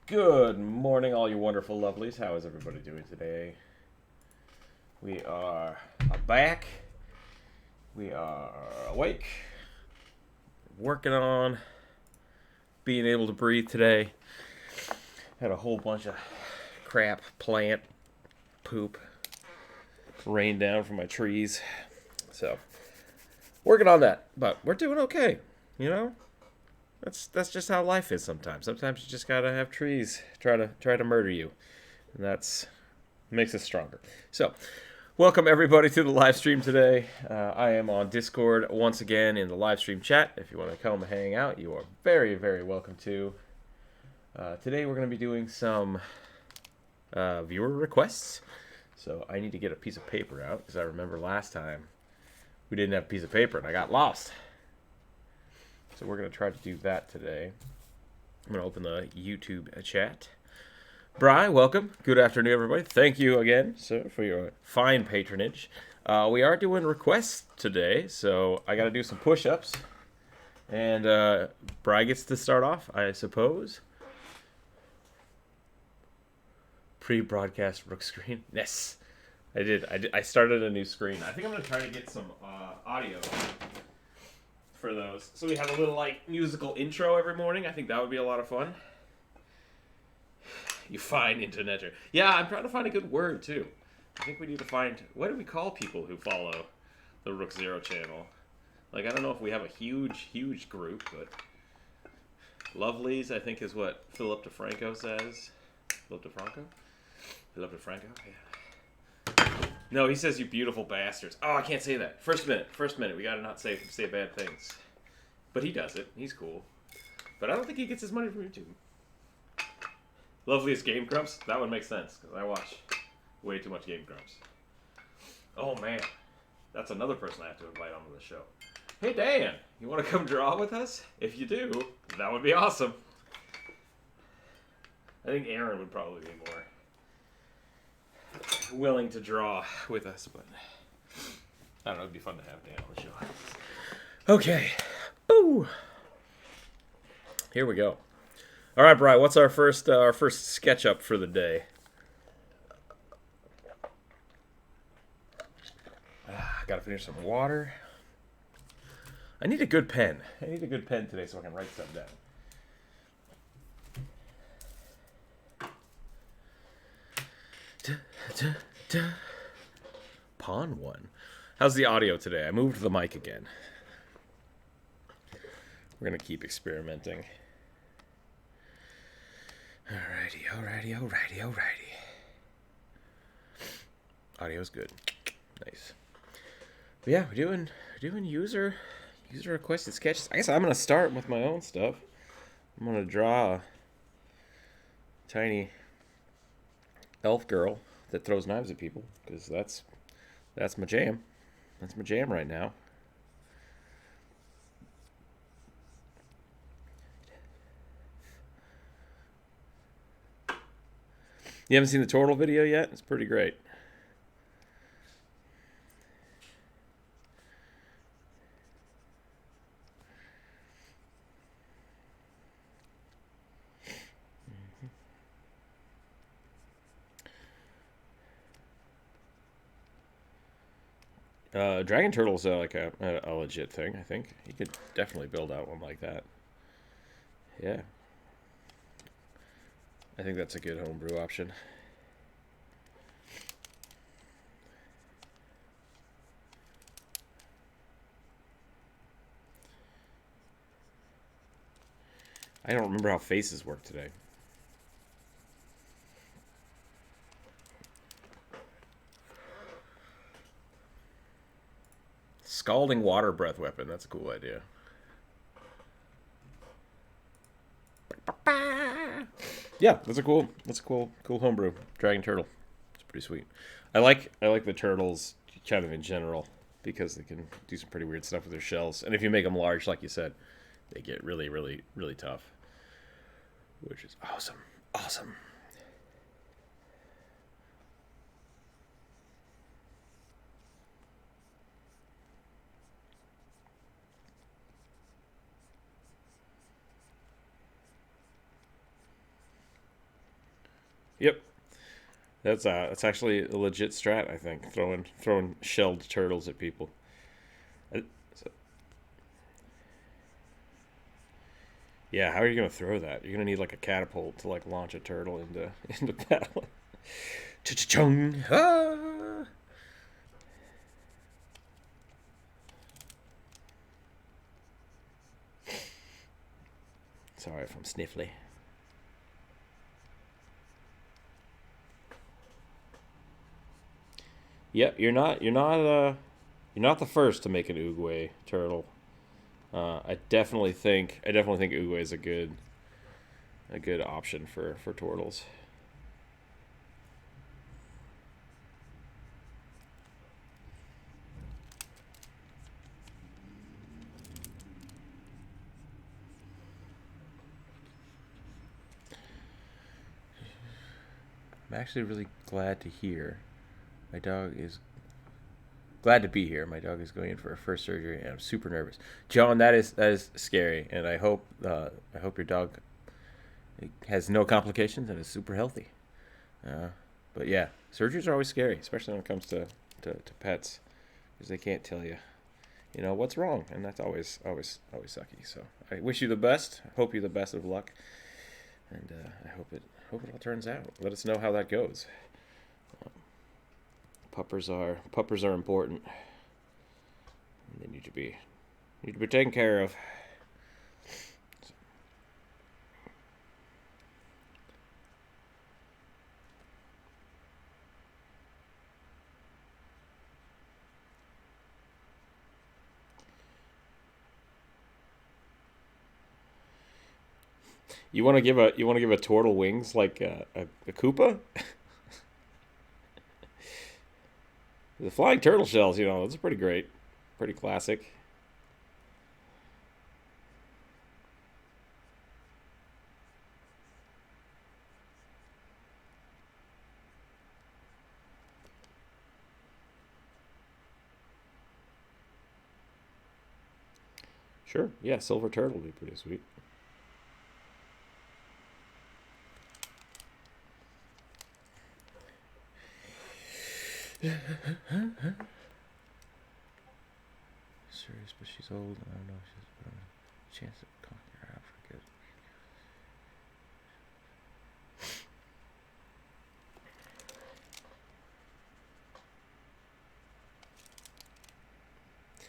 Good morning, all you wonderful lovelies. How is everybody doing today? We are back. We are awake. Working on being able to breathe today. Had a whole bunch of crap, plant, poop, rain down from my trees. So, working on that. But we're doing okay, you know? That's just how life is sometimes. Sometimes you just gotta have trees try to murder you, and that's makes us stronger. So, welcome everybody to the live stream today. I am on Discord once again in the live stream chat. If you want to come and hang out, you are very welcome to. Today we're going to be doing some viewer requests. So I need to get a piece of paper out because I remember last time we didn't have a piece of paper and I got lost. So we're going to try to do that today. I'm going to open the YouTube chat. Bri, welcome. Good afternoon, everybody. Thank you again, sir, for your fine patronage. We are doing requests today, so I got to do some push-ups. And Bri gets to start off, I suppose. Pre-broadcast Rook screen. Yes, I did. I started a new screen. I think I'm going to try to get some audio for those. So we have a little like musical intro every morning. I think that would be a lot of fun. You fine interneter. Yeah, I'm trying to find a good word too. I think we need to find, what do we call people who follow the Rookzer0 channel? Like, I don't know if we have a huge group, but lovelies, I think, is what Philip DeFranco says. Philip DeFranco? Philip DeFranco? Yeah. No, he says you beautiful bastards. Oh, I can't say that. First minute. We gotta not say bad things. But he does it. He's cool. But I don't think he gets his money from YouTube. Loveliest Game Grumps? That would make sense, because I watch way too much Game Grumps. Oh, man. That's another person I have to invite onto the show. Hey, Dan, you want to come draw with us? If you do, that would be awesome. I think Aaron would probably be more willing to draw with us, but I don't know, it'd be fun to have Dan on the show. Okay. Boo! Here we go. All right, Brian, what's our first sketch up for the day? Gotta finish some water. I need a good pen. I need a good pen today so I can write stuff down. Pawn one. How's the audio today? I moved the mic again. We're gonna keep experimenting. Alrighty. Audio's good. Nice. But yeah, we're doing user requested sketches. I guess I'm gonna start with my own stuff. I'm gonna draw a tiny elf girl that throws knives at people, because that's my jam. That's my jam right now. You haven't seen the Turtle video yet? It's pretty great. Dragon Turtle's like a legit thing, I think. You could definitely build out one like that. Yeah. I think that's a good homebrew option. I don't remember how faces work today. Scalding water breath weapon. That's a cool idea. Yeah, that's a cool homebrew. Dragon Turtle. It's pretty sweet. I like the turtles kind of in general because they can do some pretty weird stuff with their shells. And if you make them large, like you said, they get really tough. Which is awesome. Awesome. Yep. That's actually a legit strat, I think. Throwing shelled turtles at people. Uh, so- yeah, how are you gonna throw that? You're gonna need like a catapult to like launch a turtle into into battle. Cha-cha-chung! Ah! Sorry if I'm sniffly. Yep, you're not the first to make an Oogway turtle. I definitely think Oogway is a good option for turtles. I'm actually really glad to hear my dog is glad to be here. My dog is going in for her first surgery, and I'm super nervous. John, that is scary, and I hope your dog has no complications and is super healthy. Uh, but yeah, surgeries are always scary, especially when it comes to pets, because they can't tell you, you know, what's wrong, and that's always sucky. So I wish you the best. Hope you the best of luck, and I hope it all turns out. Let us know how that goes. Puppers are important. They need to be taken care of. You want to give a turtle wings like a Koopa? The flying turtle shells, you know, those are pretty great, pretty classic. Sure, yeah, silver turtle would be pretty sweet. Serious, but she's old. I don't know if she's a chance of conquering her out for good.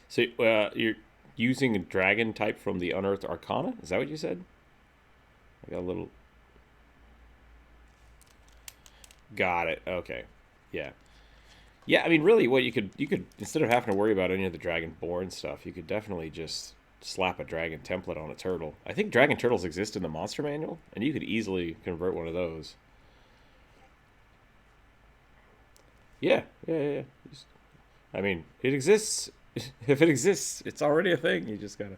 So you're using a dragon type from the Unearthed Arcana? Is that what you said? I got a little. Got it. Okay. Yeah. Yeah. I mean, really, what you could instead of having to worry about any of the dragonborn stuff, you could definitely just slap a dragon template on a turtle. I think dragon turtles exist in the monster manual, and you could easily convert one of those. Yeah. Yeah. Yeah. Yeah. I mean, it exists. If it exists, it's already a thing. You just gotta.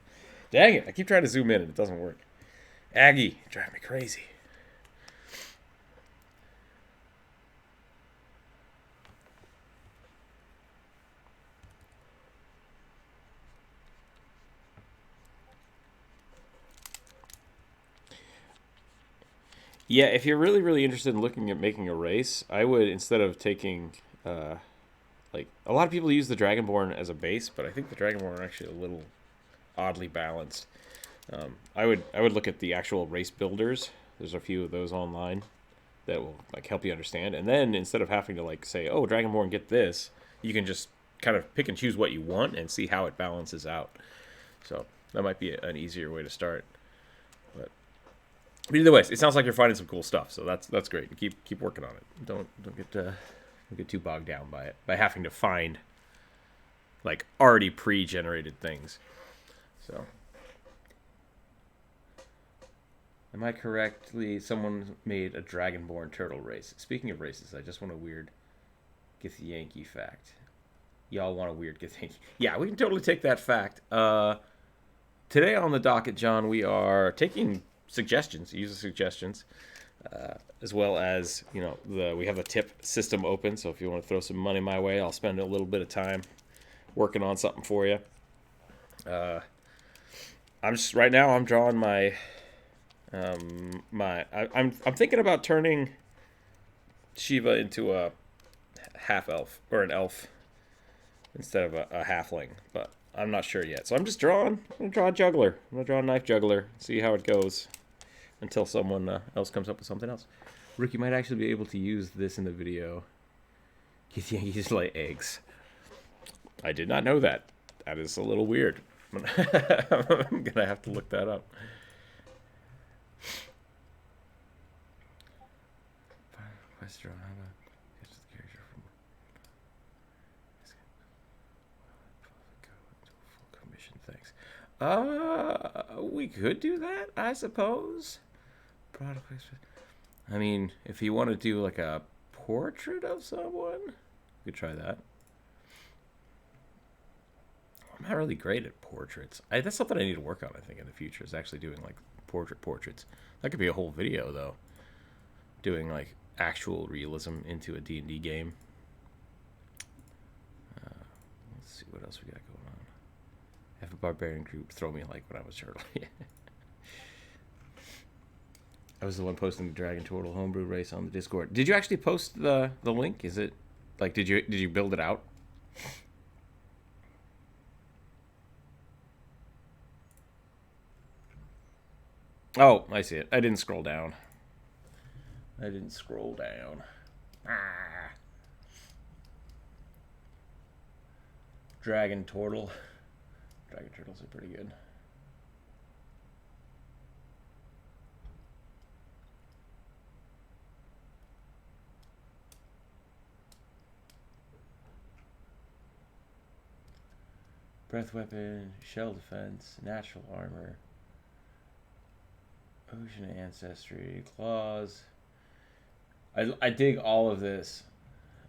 Dang it! I keep trying to zoom in and it doesn't work. Aggie, you drive me crazy. Yeah, if you're really interested in looking at making a race, I would instead of taking like a lot of people use the Dragonborn as a base, but I think the Dragonborn are actually a little oddly balanced. I would look at the actual race builders. There's a few of those online that will like help you understand. And then instead of having to like say, "Oh, Dragonborn, get this," you can just kind of pick and choose what you want and see how it balances out. So that might be an easier way to start. But either way, it sounds like you're finding some cool stuff. So that's great. Keep working on it. Don't get too bogged down by it by having to find like already pre-generated things. So am I correctly? Someone made a Dragonborn turtle race. Speaking of races, I just want a weird Githyanki fact. Y'all want a weird Githyanki? Yeah, we can totally take that fact. Today on the docket, John, we are taking suggestions, user suggestions, as well as we have a tip system open. So if you want to throw some money my way, I'll spend a little bit of time working on something for you. I'm just right now. I'm drawing my I'm thinking about turning Shiva into a half elf or an elf instead of a halfling, but I'm not sure yet. So I'm just drawing. I'm gonna draw a juggler. I'm gonna draw a knife juggler. See how it goes until someone else comes up with something else. Rick, you might actually be able to use this in the video. Yankees lay eggs. I did not know that. That is a little weird. I'm gonna have to look that up. Thanks. We could do that, I suppose. Product placement. I mean, if you want to do like a portrait of someone, we could try that. I'm not really great at portraits. That's something I need to work on, I think, in the future, is actually doing like portraits. That could be a whole video, though. Doing like actual realism into a D&D game. Let's see what else we got going on. Have a barbarian group throw me like when I was turtle. I was the one posting the Dragon Turtle homebrew race on the Discord. Did you actually post the link? Is it like did you build it out? Oh, I see it. I didn't scroll down. Dragon Turtle. Dragon Turtles are pretty good. Breath weapon, shell defense, natural armor, ocean ancestry, claws. I dig all of this.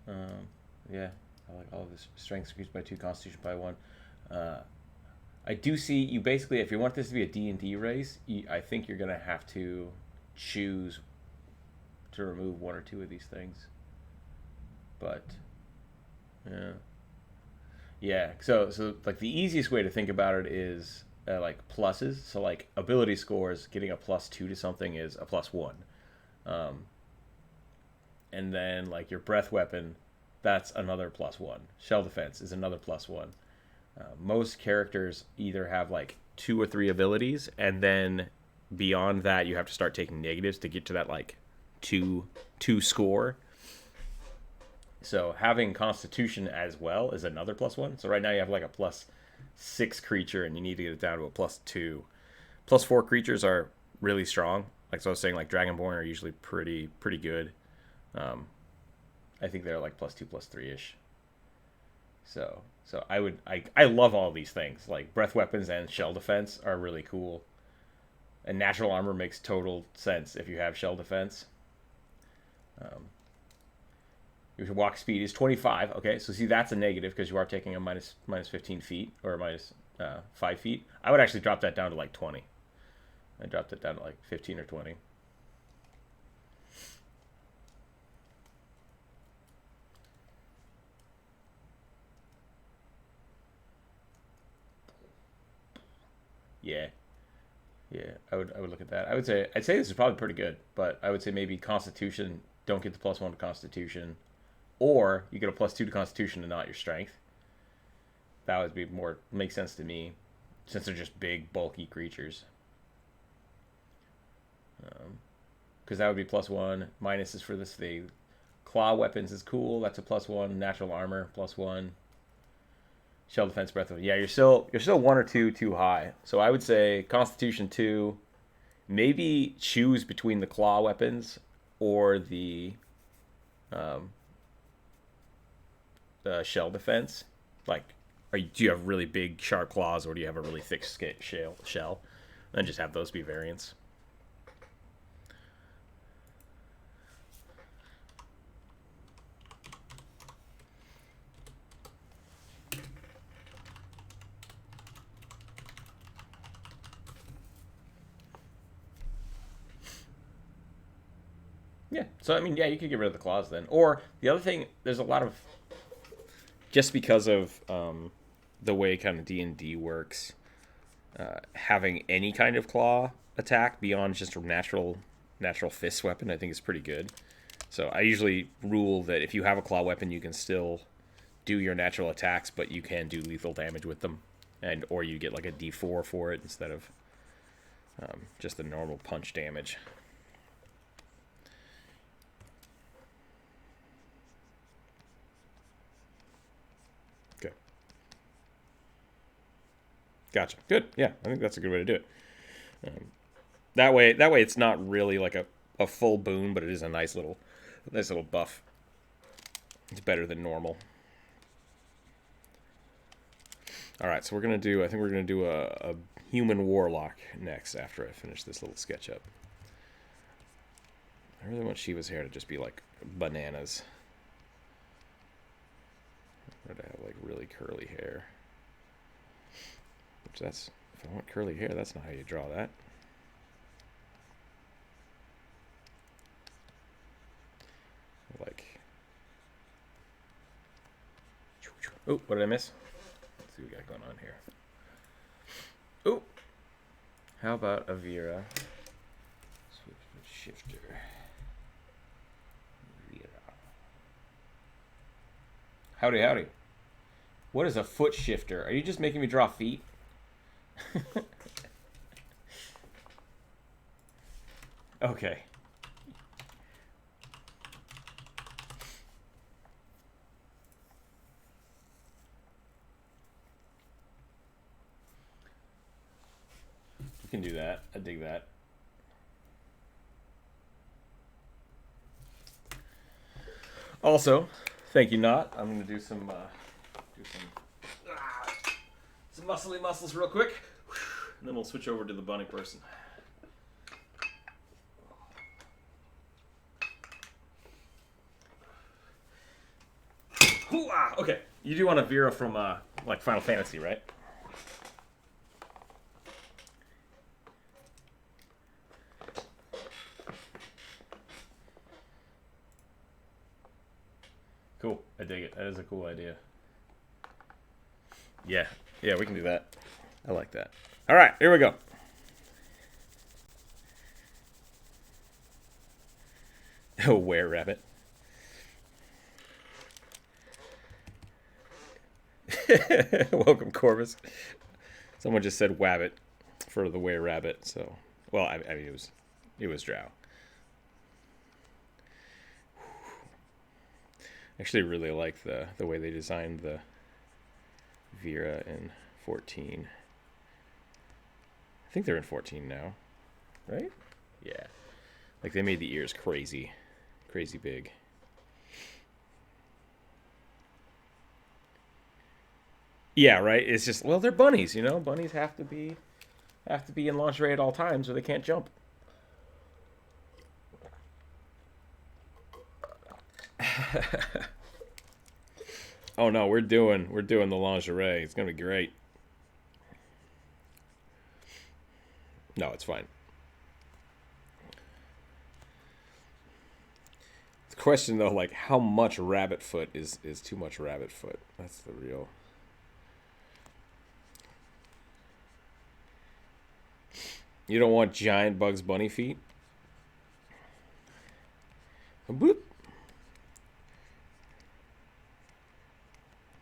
Yeah, I like all of this. Strength increased by 2, constitution by 1. I do see you basically, if you want this to be a D&D race, I think you're going to have to choose to remove 1 or 2 of these things. But, yeah. Yeah, so like the easiest way to think about it is like pluses. So like ability scores, getting a +2 to something is a +1. And then like your breath weapon, that's another +1. Shell defense is another +1. Most characters either have like 2 or 3 abilities, and then beyond that you have to start taking negatives to get to that like 2 score. So having Constitution as well is another +1. So right now you have like a +6 creature, and you need to get it down to a +2. +4 creatures are really strong. Like so I was saying, like Dragonborn are usually pretty good. I think they're like +2, +3-ish. So I love all these things. Like breath weapons and shell defense are really cool. And natural armor makes total sense if you have shell defense. Your walk speed is 25. Okay, so see that's a negative because you are taking a minus 15 feet or minus 5 feet. I would actually drop that down to like 20. I dropped it down to like 15 or 20. Yeah, I would look at that. I'd say this is probably pretty good, but I would say maybe Constitution, don't get the +1 to Constitution, or you get a +2 to Constitution and not your Strength. That would be more make sense to me, since they're just big, bulky creatures. Because that would be +1. Minus is for this thing. Claw weapons is cool. That's a +1. Natural armor +1. Shell defense, breath weapon. Yeah, you're still 1 or 2 too high. So I would say Constitution 2. Maybe choose between the claw weapons or the shell defense. Like, do you have really big sharp claws, or do you have a really thick shell? And just have those be variants. Yeah, so I mean, yeah, you could get rid of the claws then. Or the other thing, there's a lot of, just because of the way kind of D&D works, having any kind of claw attack beyond just a natural fist weapon, I think is pretty good. So I usually rule that if you have a claw weapon, you can still do your natural attacks, but you can do lethal damage with them, and or you get like a D4 for it instead of just the normal punch damage. Okay. Gotcha. Good. Yeah, I think that's a good way to do it. That way it's not really like a full boon, but it is a nice little buff. It's better than normal. All right, so I think we're gonna do a human warlock next after I finish this little sketch up. I really want Shiva's hair to just be like bananas. Or to have like really curly hair. Which if I want curly hair, that's not how you draw that. Like, oh, what did I miss? Let's see what we got going on here. Oh, how about a Vera? Shifter. Vera. Howdy, howdy. What is a foot shifter? Are you just making me draw feet? Okay. You can do that. I dig that. Also, thank you, Not. I'm gonna do some muscly muscles real quick, and then we'll switch over to the bunny person. Okay, you do want a Vera from like Final Fantasy, right? Cool. I dig it. That is a cool idea. Yeah, we can do that. I like that. All right, here we go. Oh, were-rabbit. Welcome, Corvus. Someone just said wabbit for the were-rabbit. So, well, I mean, it was drow. Actually, really like the way they designed the Vera in 14. I think they're in 14 now, right? Yeah. Like, they made the ears crazy big. Yeah, right. It's just, well, they're bunnies, you know. Bunnies have to be in lingerie at all times, or they can't jump. Oh no, we're doing the lingerie. It's gonna be great. No, it's fine. The question though, like, how much rabbit foot is too much rabbit foot? That's the real. You don't want giant Bugs Bunny feet? Boop.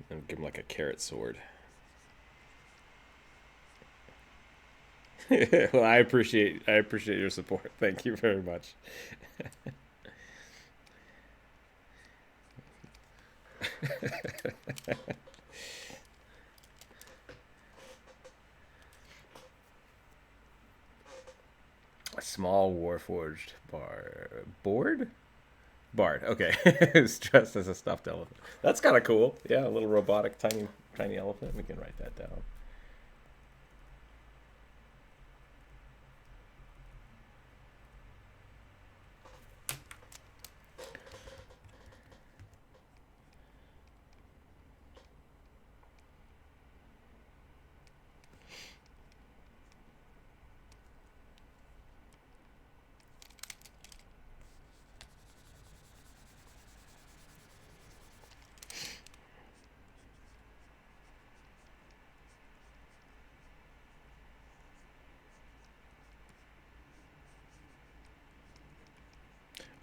And give him like a carrot sword. Well, I appreciate your support. Thank you very much. A small warforged Bard. Okay. It's dressed as a stuffed elephant. That's kind of cool. Yeah, a little robotic tiny elephant. We can write that down.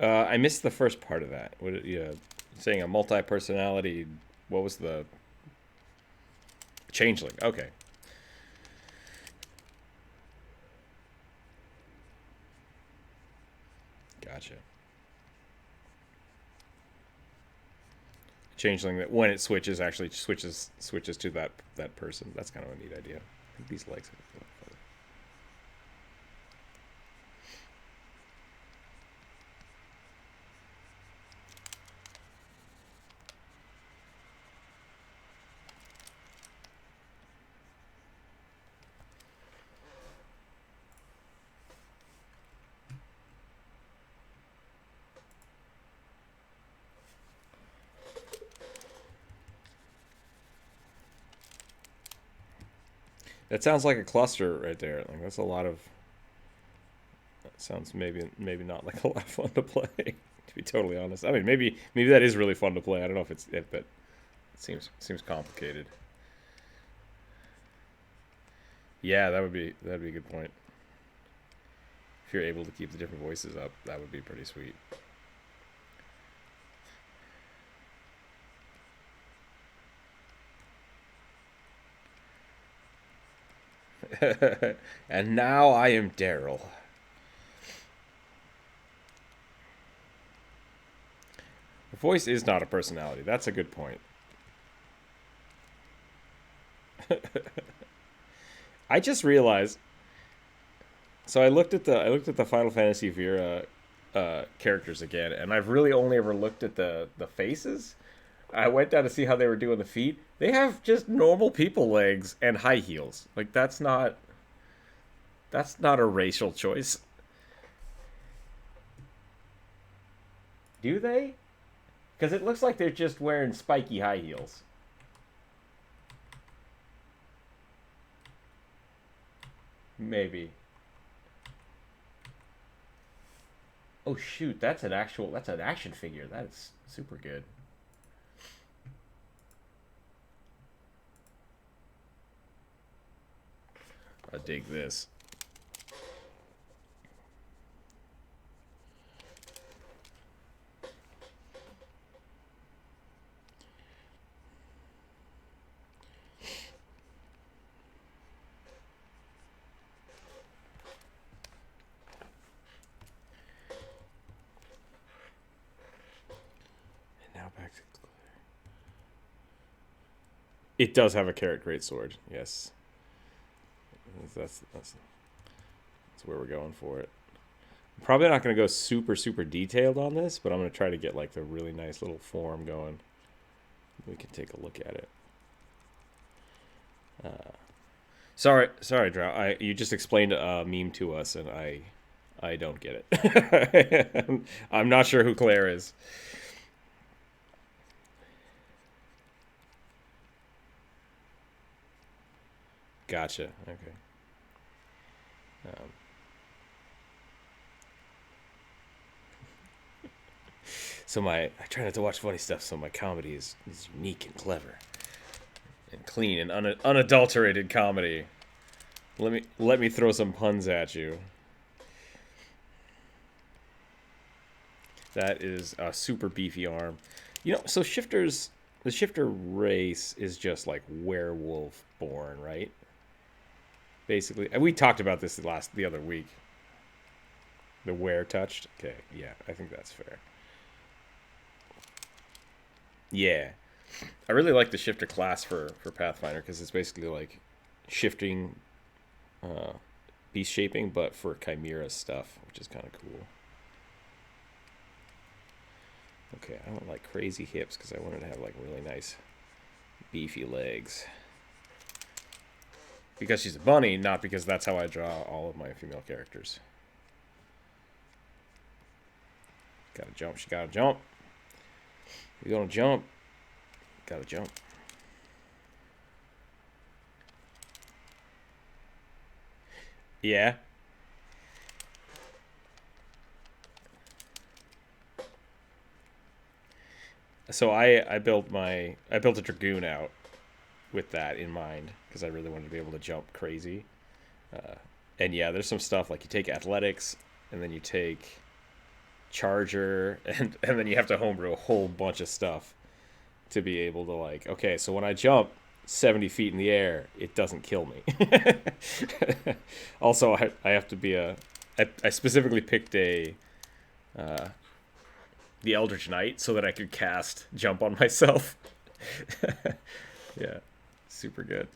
I missed the first part of that. What? Yeah, saying a multi-personality. What was the changeling? Okay. Gotcha. Changeling that when it switches actually switches to that person. That's kind of a neat idea. I think these legs are that sounds like a cluster right there. Like that's a lot of. That sounds maybe not like a lot of fun to play. To be totally honest, I mean maybe that is really fun to play. I don't know but it seems complicated. Yeah, that'd be a good point. If you're able to keep the different voices up, that would be pretty sweet. And now I am Daryl. The voice is not a personality. That's a good point. I just realized. So I looked at the Final Fantasy Vera characters again, and I've really only ever looked at the faces. I went down to see how they were doing the feet. They have just normal people legs and high heels. Like that's not a racial choice. Do they? Because it looks like they're just wearing spiky high heels. Maybe. Oh shoot, that's an action figure. That's super good. I dig this. And now back to it does have a carrot greatsword. Yes, that's where we're going for it. I'm probably not going to go super detailed on this, but I'm going to try to get like the really nice little form going. We can take a look at it. Sorry, Drow. You just explained a meme to us, and I don't get it. I'm not sure who Claire is. Gotcha. Okay. Um, so I try not to watch funny stuff, so my comedy is unique and clever and clean and unadulterated comedy. Let me throw some puns at you. That is a super beefy arm. So the shifter race is just like werewolf born, right? Basically, and we talked about this the other week. The were touched. Okay, yeah, I think that's fair. Yeah, I really like the shifter class for Pathfinder because it's basically like shifting, uh, beast shaping, but for chimera stuff, which is kind of cool. Okay, I don't like crazy hips because I wanted to have like really nice beefy legs. Because she's a bunny, not because that's how I draw all of my female characters. Gotta jump. She gotta jump. You gonna jump? Gotta jump. Yeah. So I built a dragoon out with that in mind because I really wanted to be able to jump crazy. Uh, and yeah, there's some stuff like you take athletics and then you take charger, and then you have to homebrew a whole bunch of stuff to be able to, like, okay, so when I jump 70 feet in the air, it doesn't kill me. Also, I have to be I specifically picked the Eldritch Knight so that I could cast jump on myself. Yeah, super good.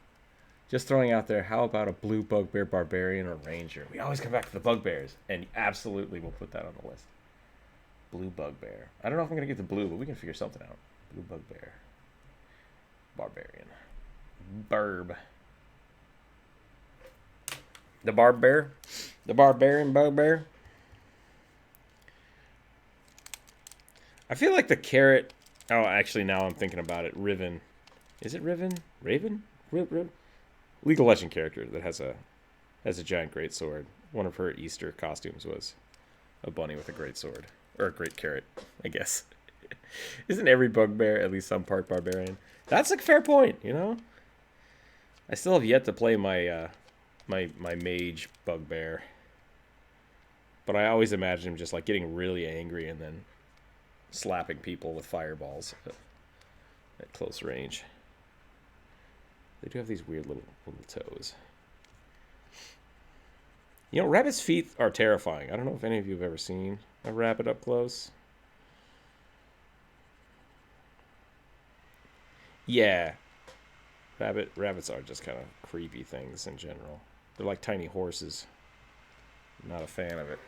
Just throwing out there, how about a blue bugbear barbarian or ranger? We always come back to the bugbears, and absolutely we'll put that on the list. Blue bugbear. I don't know if I'm going to get the blue, but we can figure something out. Blue bugbear. Barbarian. Burb. The barbarian bugbear. I feel like the carrot... Oh, actually, now I'm thinking about it. Riven. Is it Riven? Raven? Riven? League of Legends character that has a giant greatsword. One of her Easter costumes was a bunny with a greatsword. Or a great carrot, I guess. Isn't every bugbear at least some part barbarian? That's a fair point, you know? I still have yet to play my my mage bugbear. But I always imagine him just like getting really angry and then slapping people with fireballs at close range. They do have these weird little toes. You know, rabbits' feet are terrifying. I don't know if any of you have ever seen a rabbit up close. Yeah. Rabbits are just kind of creepy things in general. They're like tiny horses. I'm not a fan of it.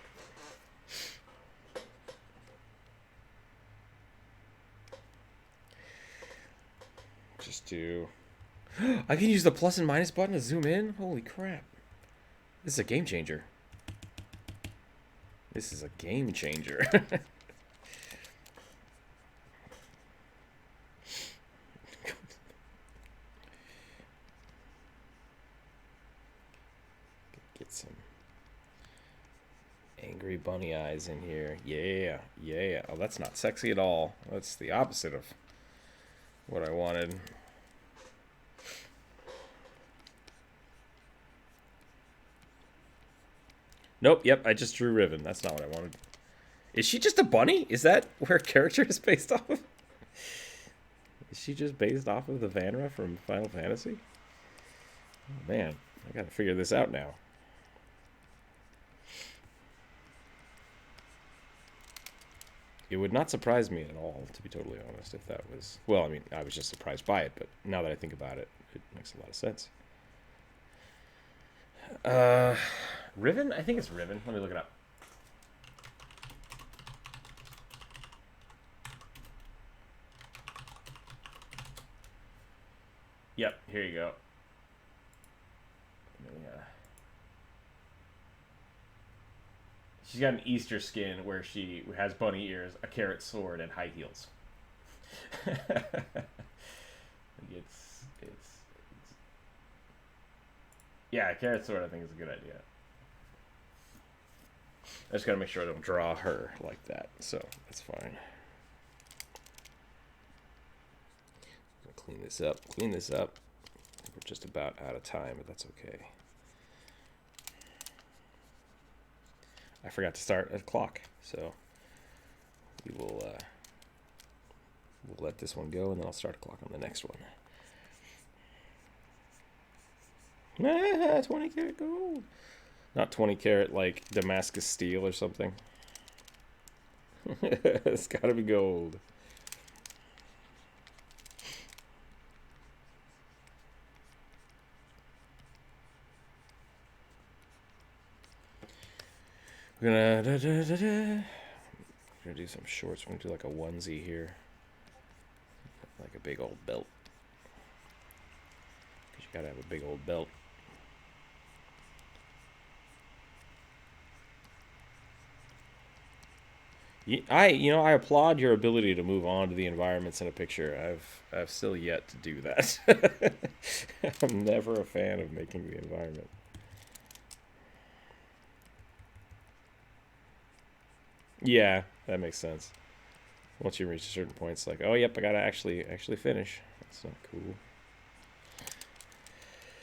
Just do... I can use the plus and minus button to zoom in? Holy crap. This is a game changer. This is a game changer. Get some angry bunny eyes in here. Yeah, yeah. Oh, that's not sexy at all. That's the opposite of what I wanted. Nope, yep, I just drew Riven. That's not what I wanted. Is she just a bunny? Is that where a character is based off of? Is she just based off of the Vanra from Final Fantasy? Oh, man, I gotta figure this out now. It would not surprise me at all, to be totally honest, if that was... Well, I mean, I was just surprised by it, but now that I think about it, it makes a lot of sense. Riven? I think it's Riven. Let me look it up. Yep, here you go. She's got an Easter skin where she has bunny ears, a carrot sword, and high heels. it's yeah, a carrot sword I think is a good idea. I just gotta make sure I don't draw her like that, so that's fine. Clean this up. Clean this up. We're just about out of time, but that's okay. I forgot to start a clock, so we will we'll let this one go, and then I'll start a clock on the next one. 20 karat gold. Not 20 karat like Damascus steel or something. It's gotta be gold. We're gonna do some shorts. We're gonna do like a onesie here, like a big old belt. Cause you gotta have a big old belt. I applaud your ability to move on to the environments in a picture. I've still yet to do that. I'm never a fan of making the environment. Yeah, that makes sense. Once you reach a certain point, it's like, oh, yep, I gotta actually finish. That's not cool.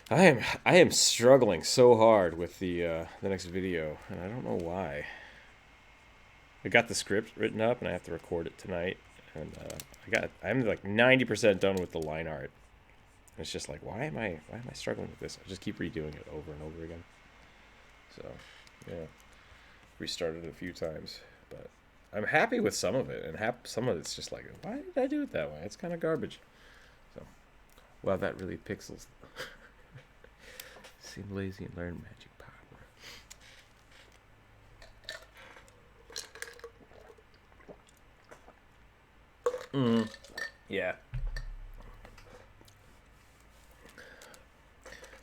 I am struggling so hard with the next video, and I don't know why. I got the script written up, and I have to record it tonight. And I'm like 90% done with the line art. And it's just like, why am I struggling with this? I just keep redoing it over and over again. So, yeah, restarted it a few times, but I'm happy with some of it, and some of it's just like, why did I do it that way? It's kind of garbage. So, wow, that really pixels. Seem lazy and learn magic power. Yeah.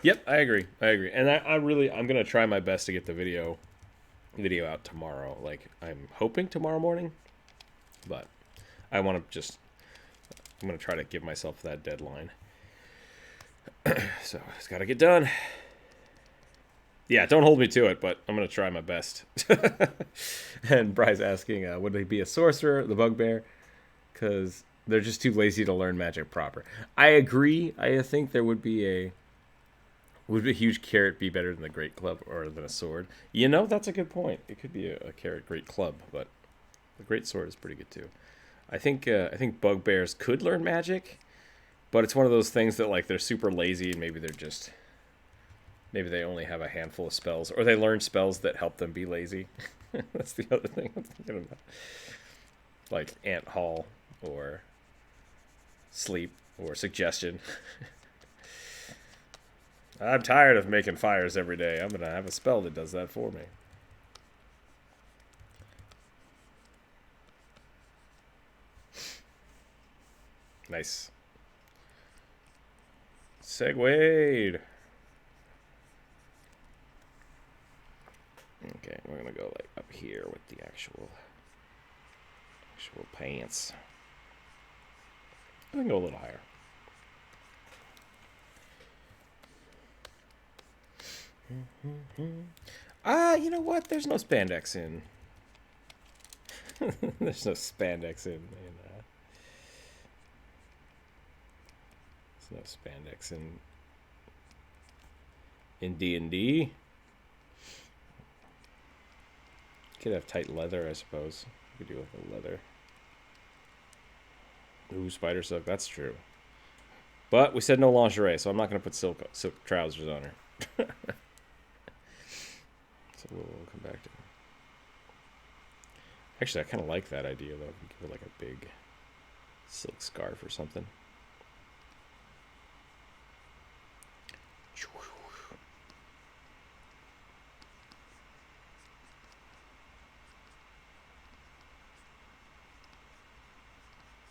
Yep, I agree. And I'm gonna try my best to get the video out tomorrow. Like, I'm hoping tomorrow morning, but I'm gonna try to give myself that deadline. So it's gotta get done. Yeah, don't hold me to it, but I'm gonna try my best. And Bry's asking, would he be a sorcerer, the bugbear? Because they're just too lazy to learn magic proper. I agree. I think there would be a huge carrot be better than the great club or than a sword? You know, that's a good point. It could be a carrot great club, but the great sword is pretty good too. I think bugbears could learn magic, but it's one of those things that, like, they're super lazy, and maybe they only have a handful of spells, or they learn spells that help them be lazy. That's the other thing I'm thinking about. Like Ant Hall or Sleep or Suggestion. I'm tired of making fires every day. I'm going to have a spell that does that for me. Nice. Segued. Okay, we're going to go like up here with the actual pants. I can go a little higher. You know what? There's no spandex in. There's no spandex in. There's no spandex in D&D. Could have tight leather, I suppose. You could do with the leather. Ooh, spider silk. That's true. But we said no lingerie, so I'm not going to put silk trousers on her. So we'll come back to it. Actually, I kind of like that idea, though. Give her like a big silk scarf or something.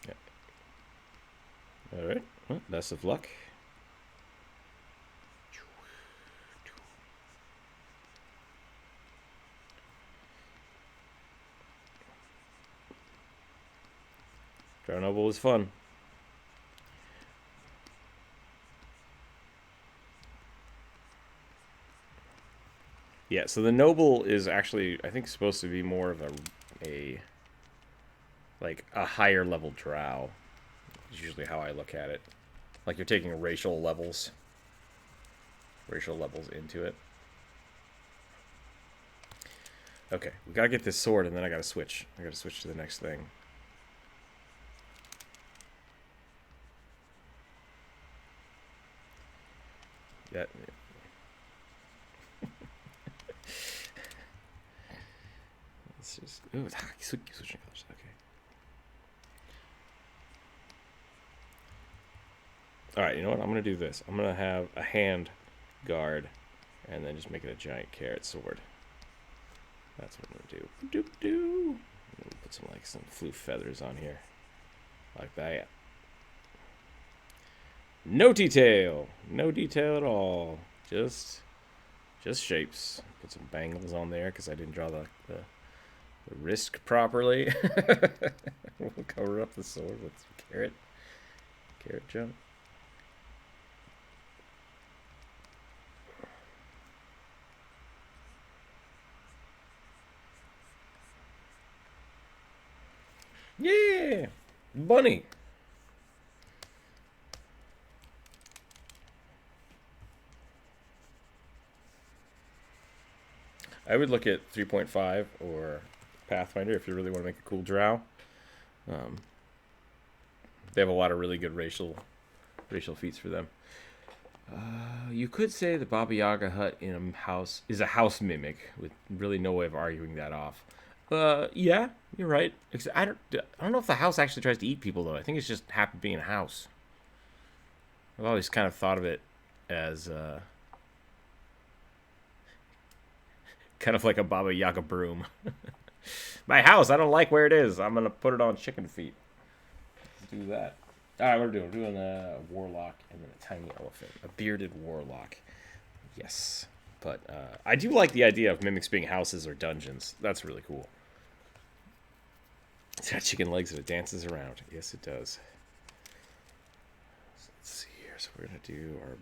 Yeah. All right. Well, best of luck. Drow Noble was fun. Yeah, so the Noble is actually, I think, supposed to be more of a higher level drow. Is usually how I look at it. Like you're taking racial levels into it. Okay, we gotta get this sword, and then I gotta switch. I gotta switch to the next thing. That. Let's just. Ooh, switching colors. Okay. All right, you know what? I'm gonna do this. I'm gonna have a hand guard, and then just make it a giant carrot sword. That's what I'm gonna do. Doop. Put some flue feathers on here, like that. No detail at all. Just shapes. Put some bangles on there because I didn't draw the wrist properly. We'll cover up the sword with some carrot junk. Yeah, bunny. I would look at 3.5 or Pathfinder if you really want to make a cool drow. They have a lot of really good racial feats for them. You could say the Baba Yaga hut in a house is a house mimic with really no way of arguing that off. Yeah, you're right. I don't know if the house actually tries to eat people though. I think it's just happy being a house. I've always kind of thought of it as kind of like a Baba Yaga broom. My house, I don't like where it is. I'm gonna put it on chicken feet. Let's do that. All right, what are we doing? We're doing a warlock and then a tiny elephant, a bearded warlock. Yes, but I do like the idea of mimics being houses or dungeons. That's really cool. It's got chicken legs and it dances around. Yes, it does. So let's see here. So we're gonna do our.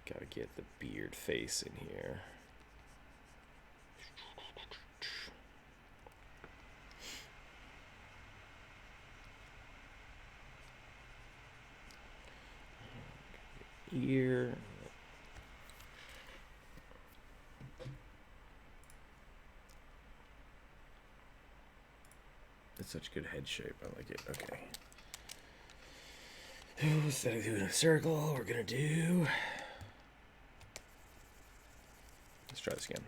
Gotta get the beard face in here. Ear. It's such good head shape. I like it. Okay. Instead of doing a circle, we're gonna do. Let's try this again.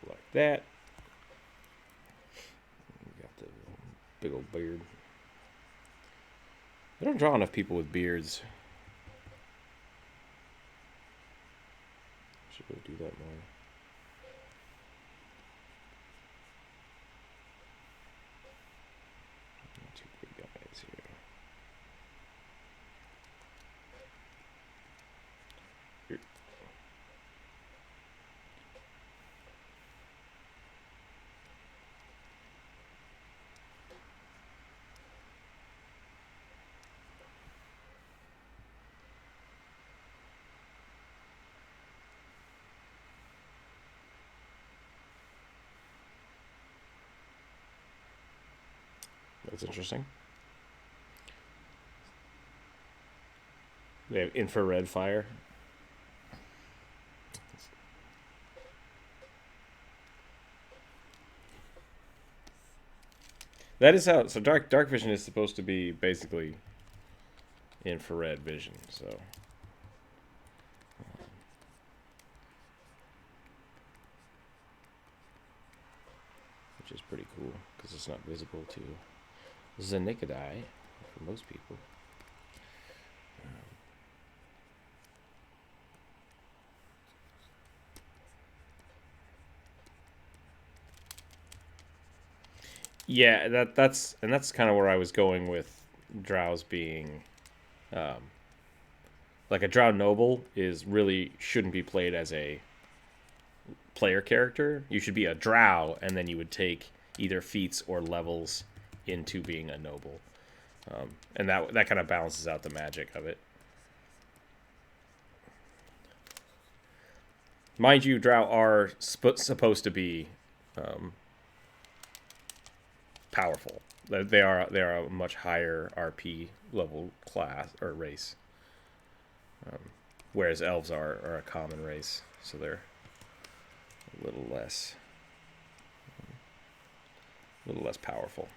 Go like that. We got the big old beard. I don't draw enough people with beards. Should really do that more. Two big guys here. That's interesting. They have infrared fire. That is how. So dark vision is supposed to be basically infrared vision. So. Which is pretty cool because it's not visible to the naked eye for most people. Yeah, that's kind of where I was going with drows being, like a drow noble is really shouldn't be played as a player character. You should be a drow, and then you would take either feats or levels into being a noble, and that kind of balances out the magic of it. Mind you, drow are supposed to be powerful. They are a much higher RP level class or race, whereas elves are a common race, so they're a little less powerful.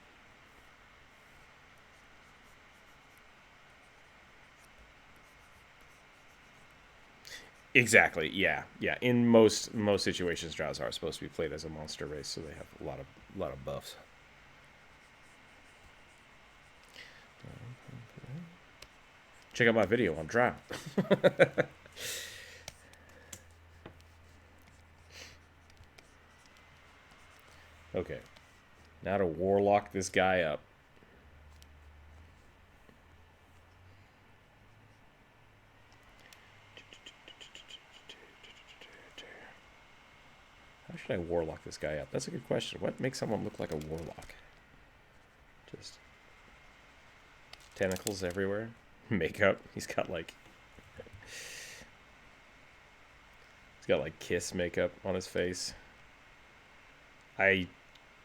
Exactly. Yeah. In most situations, drows are supposed to be played as a monster race, so they have a lot of buffs. Check out my video on drow. Okay. Now to warlock this guy up. How should I warlock this guy up? That's a good question. What makes someone look like a warlock? Just tentacles everywhere. Makeup. He's got like kiss makeup on his face. I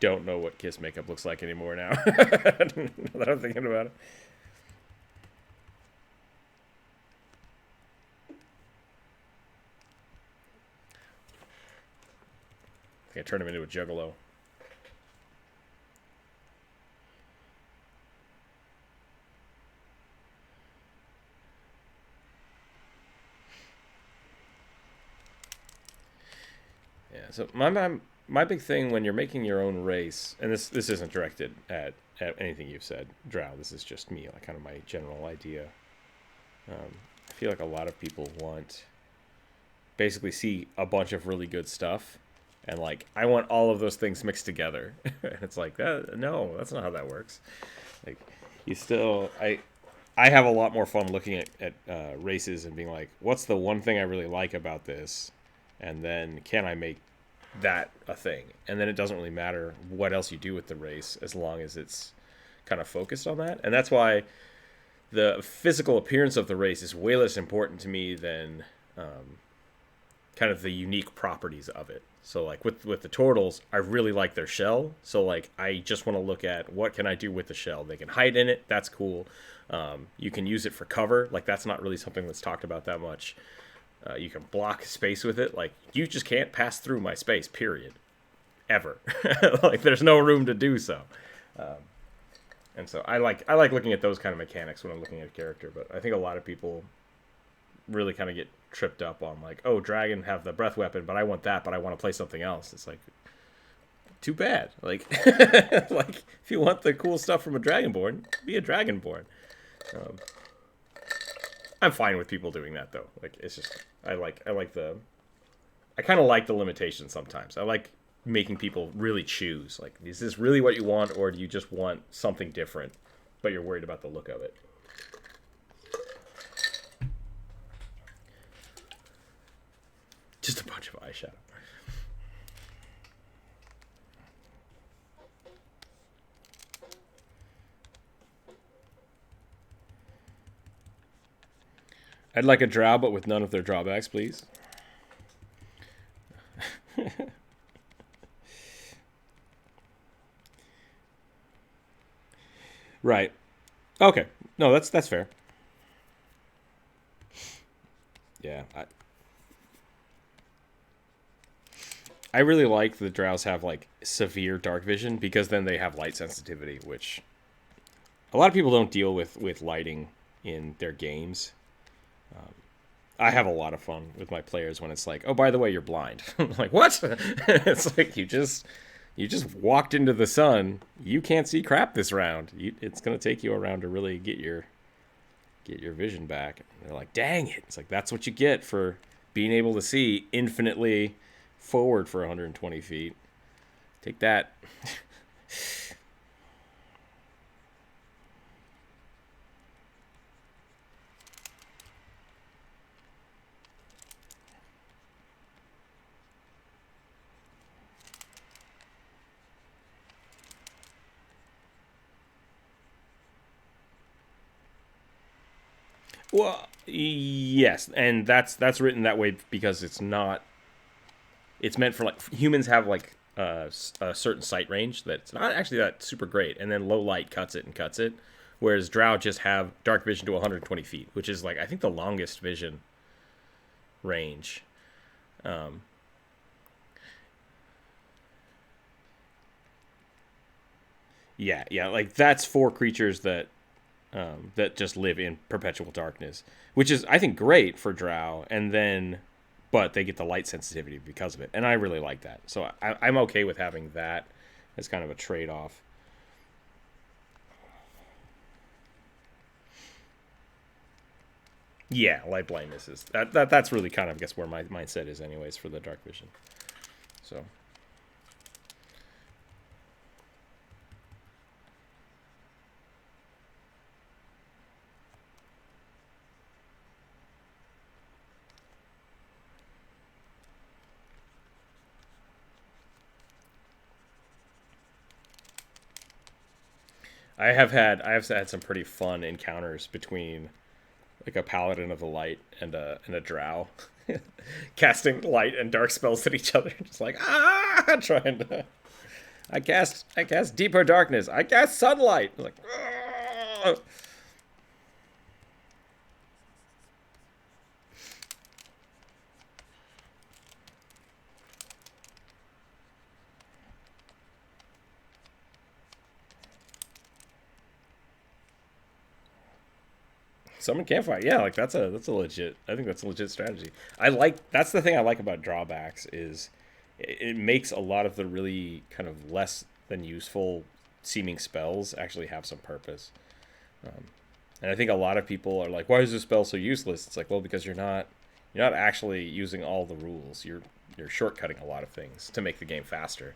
don't know what Kiss makeup looks like anymore now. Now that I'm thinking about it. I think I turned him into a juggalo. Yeah, so my big thing when you're making your own race, and this isn't directed at anything you've said, Drow. This is just me, like kind of my general idea. I feel like a lot of people basically see a bunch of really good stuff, and like I want all of those things mixed together. And it's like no, that's not how that works. Like I have a lot more fun looking at races and being like, what's the one thing I really like about this, and then can I make that a thing? And then it doesn't really matter what else you do with the race as long as it's kind of focused on that. And that's why the physical appearance of the race is way less important to me than kind of the unique properties of it. So like with the turtles, I really like their shell. So like I just want to look at what can I do with the shell. They can hide in it. That's cool. You can use it for cover. Like that's not really something that's talked about that much. You can block space with it. Like you just can't pass through my space, period. Ever. Like there's no room to do so. And so I like looking at those kind of mechanics when I'm looking at a character. But I think a lot of people really kind of get tripped up on like, oh, dragon have the breath weapon, but I want that, but I want to play something else. It's like, too bad. Like, like if you want the cool stuff from a dragonborn, be a dragonborn. I'm fine with people doing that though. Like it's just I kind of like the limitations sometimes. I like making people really choose. Like, is this really what you want, or do you just want something different, but you're worried about the look of it? Just a bunch of eyeshadow. I'd like a drow, but with none of their drawbacks, please. Right. Okay. No, that's fair. Yeah. I really like the drows have like severe dark vision, because then they have light sensitivity, which a lot of people don't deal with lighting in their games. I have a lot of fun with my players when it's like, oh, by the way, you're blind. I'm like, what? It's like you just walked into the sun. You can't see crap this round. It's gonna take you a round to really get your vision back. And they're like, dang it! It's like that's what you get for being able to see infinitely forward for 120 feet. Take that. Well, yes, and that's written that way because it's not. It's meant for like humans have like a certain sight range that's not actually that super great, and then low light cuts it, whereas drow just have dark vision to 120 feet, which is like I think the longest vision range. Yeah, like that's for creatures that just live in perpetual darkness, which is I think great for drow, and then but they get the light sensitivity because of it, and I really like that. So I'm okay with having that as kind of a trade-off. Yeah, light blindness is that's really kind of I guess where my mindset is anyways for the dark vision. So I have had some pretty fun encounters between like a paladin of the light and a drow, casting light and dark spells at each other, just like trying to. I cast deeper darkness. I cast sunlight. Like, ugh. Summon campfire. Yeah, like that's a legit. I think that's a legit strategy. That's the thing I like about drawbacks is it makes a lot of the really kind of less than useful seeming spells actually have some purpose. And I think a lot of people are like, "Why is this spell so useless?" It's like, well, because you're not actually using all the rules. You're shortcutting a lot of things to make the game faster,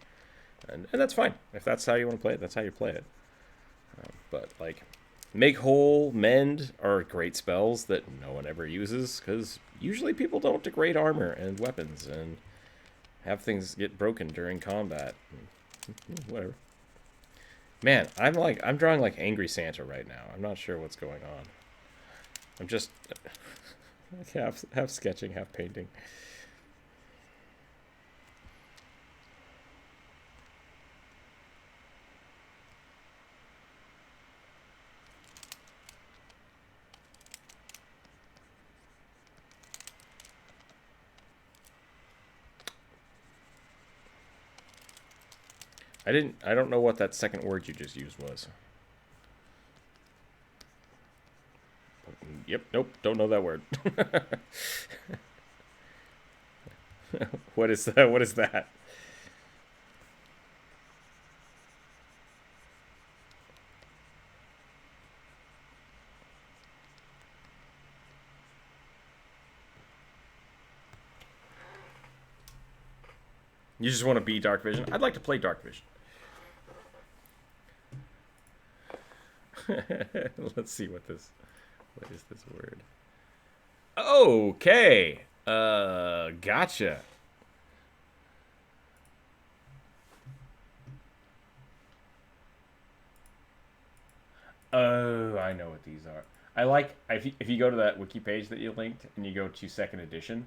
and that's fine. If that's how you want to play it, that's how you play it. But like, make whole, mend are great spells that no one ever uses because usually people don't degrade armor and weapons and have things get broken during combat. Whatever. Man, I'm drawing like Angry Santa right now. I'm not sure what's going on. I'm just half sketching, half painting. I don't know what that second word you just used was. Yep, nope, don't know that word. What is that? What is that? You just want to be Dark Vision? I'd like to play Dark Vision. Let's see what is this word? Okay. Gotcha. Oh, I know what these are. I like if you go to that wiki page that you linked and you go to second edition,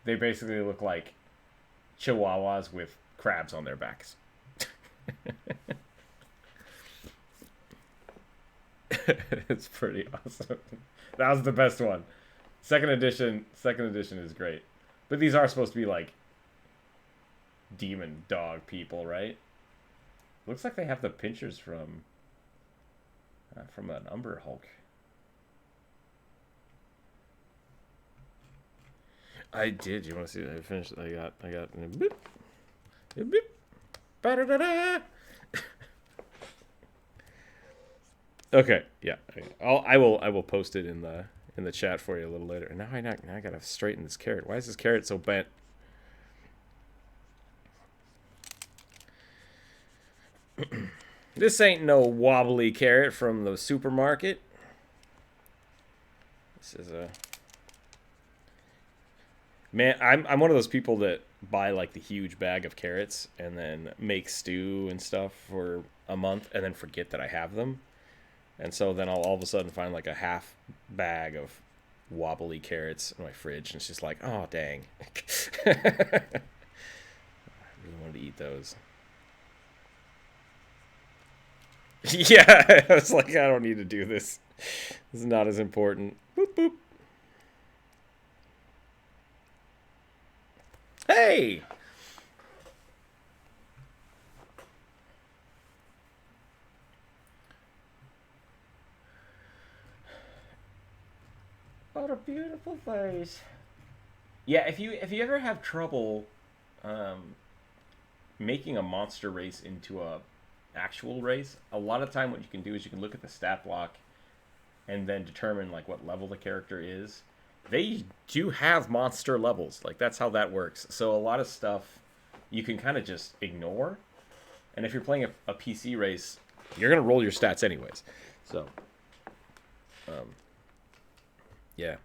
they basically look like chihuahuas with crabs on their backs. It's pretty awesome. That was the best one. Second edition is great. But these are supposed to be like demon dog people, right? Looks like they have the pinchers from an Umber Hulk. I did. You want to see that? I finished. I got. Boop, boop, ba-da-da-da. Okay. Yeah. I will post it in the chat for you a little later. And now I gotta straighten this carrot. Why is this carrot so bent? This ain't no wobbly carrot from the supermarket. This is a man. I'm one of those people that buy like the huge bag of carrots and then make stew and stuff for a month and then forget that I have them. And so then I'll all of a sudden find like a half bag of wobbly carrots in my fridge, and it's just like, oh dang. I really wanted to eat those. Yeah, I was like, I don't need to do this. This is not as important. Boop boop. Hey! What a beautiful face. Yeah, if you ever have trouble making a monster race into a actual race, a lot of time what you can do is you can look at the stat block and then determine like what level the character is. They do have monster levels. Like that's how that works. So a lot of stuff you can kind of just ignore. And if you're playing a PC race, you're gonna roll your stats anyways. So yeah.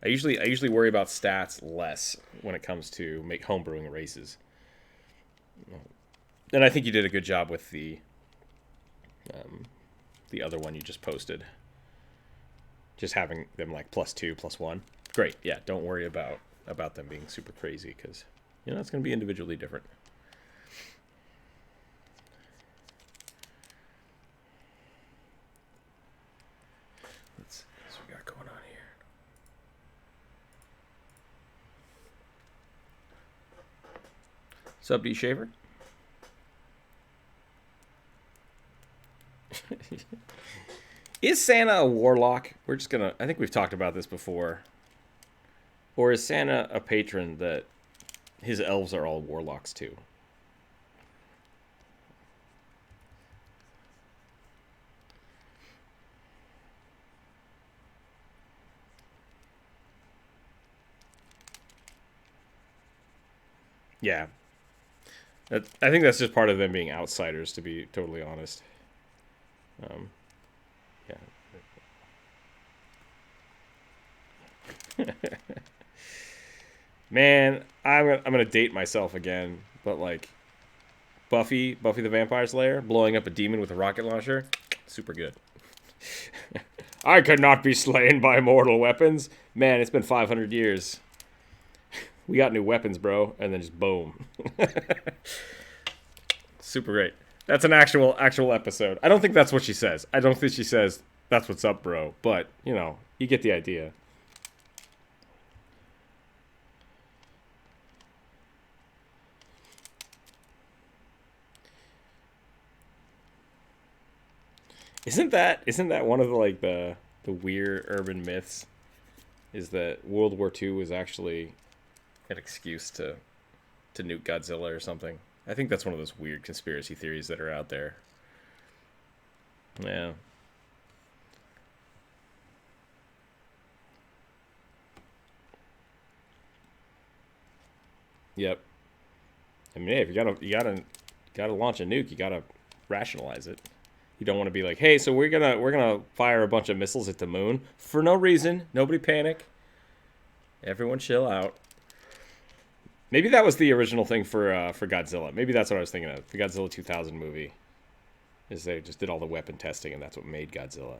I usually worry about stats less when it comes to make homebrewing races. And I think you did a good job with the other one you just posted. Just having them like +2, +1. Great. Yeah, don't worry about them being super crazy because it's going to be individually different. Sub D Shaver. Is Santa a warlock? We're just gonna... I think we've talked about this before. Or is Santa a patron that his elves are all warlocks too? Yeah. I think that's just part of them being outsiders, to be totally honest. Yeah. Man, I'm gonna date myself again, but like Buffy the Vampire Slayer blowing up a demon with a rocket launcher, super good. I could not be slain by mortal weapons. Man, it's been 500 years. We got new weapons, bro, and then just boom. Super great. That's an actual episode. I don't think that's what she says. I don't think she says that's what's up, bro. But you know, you get the idea. Isn't that one of the weird urban myths? Is that World War II was actually an excuse to nuke Godzilla or something? I think that's one of those weird conspiracy theories that are out there. Yeah. Yep. I mean, hey, if you gotta launch a nuke, you gotta rationalize it. You don't want to be like, hey, so we're gonna fire a bunch of missiles at the moon for no reason. Nobody panic. Everyone chill out. Maybe that was the original thing for Godzilla. Maybe that's what I was thinking of. The Godzilla 2000 movie. Is they just did all the weapon testing and that's what made Godzilla.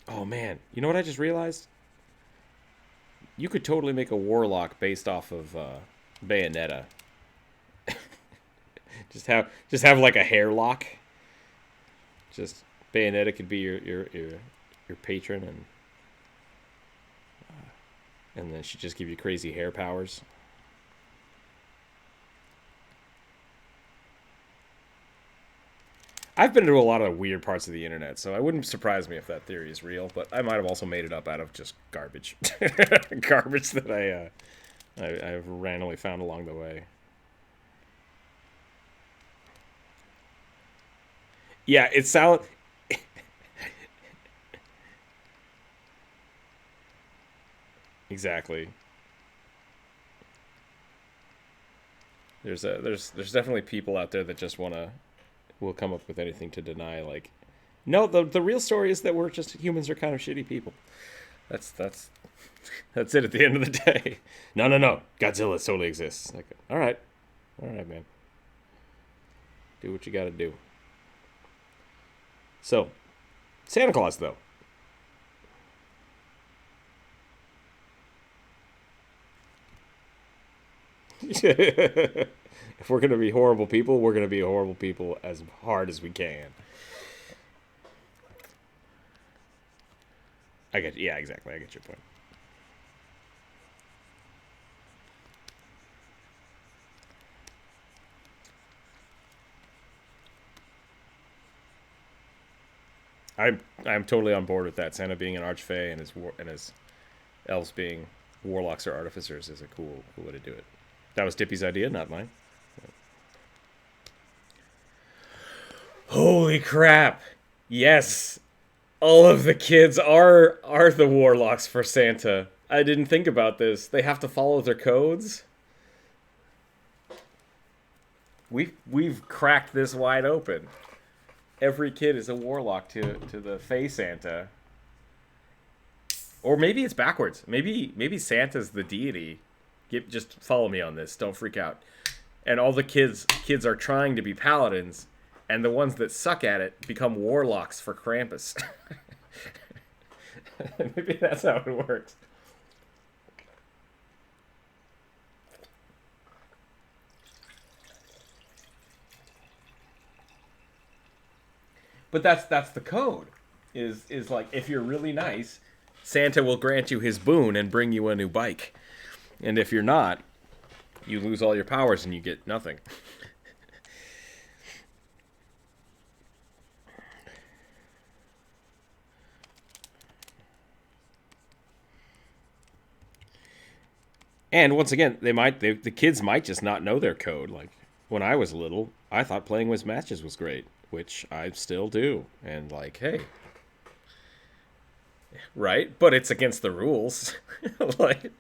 Oh man, you know what I just realized? You could totally make a warlock based off of Bayonetta. just have like a hair lock. Just Bayonetta could be your patron, and then she'd just give you crazy hair powers. I've been to a lot of weird parts of the internet, so it wouldn't surprise me if that theory is real. But I might have also made it up out of just garbage, garbage that I've randomly found along the way. Yeah, it sounds. Exactly. There's definitely people out there that just will come up with anything to deny. Like, no, the real story is that humans are kind of shitty people. That's it at the end of the day. No. Godzilla totally exists. Like, all right, man. Do what you got to do. So, Santa Claus though. If we're gonna be horrible people, we're gonna be horrible people as hard as we can. Yeah, exactly. I get your point. I'm totally on board with that. Santa being an archfey and his elves being warlocks or artificers is a cool way to do it. That was Dippy's idea, not mine. Holy crap! Yes, all of the kids are the warlocks for Santa. I didn't think about this. They have to follow their codes. We've cracked this wide open. Every kid is a warlock to the Fey Santa. Or maybe it's backwards. Maybe Santa's the deity. Just follow me on this. Don't freak out. And all the kids are trying to be paladins, and the ones that suck at it become warlocks for Krampus. Maybe that's how it works. But that's the code. is like, if you're really nice, Santa will grant you his boon and bring you a new bike. And if you're not, you lose all your powers and you get nothing. And once again, the kids might just not know their code. Like when I was little, I thought playing with matches was great, which I still do. And like, hey, right? But it's against the rules. like,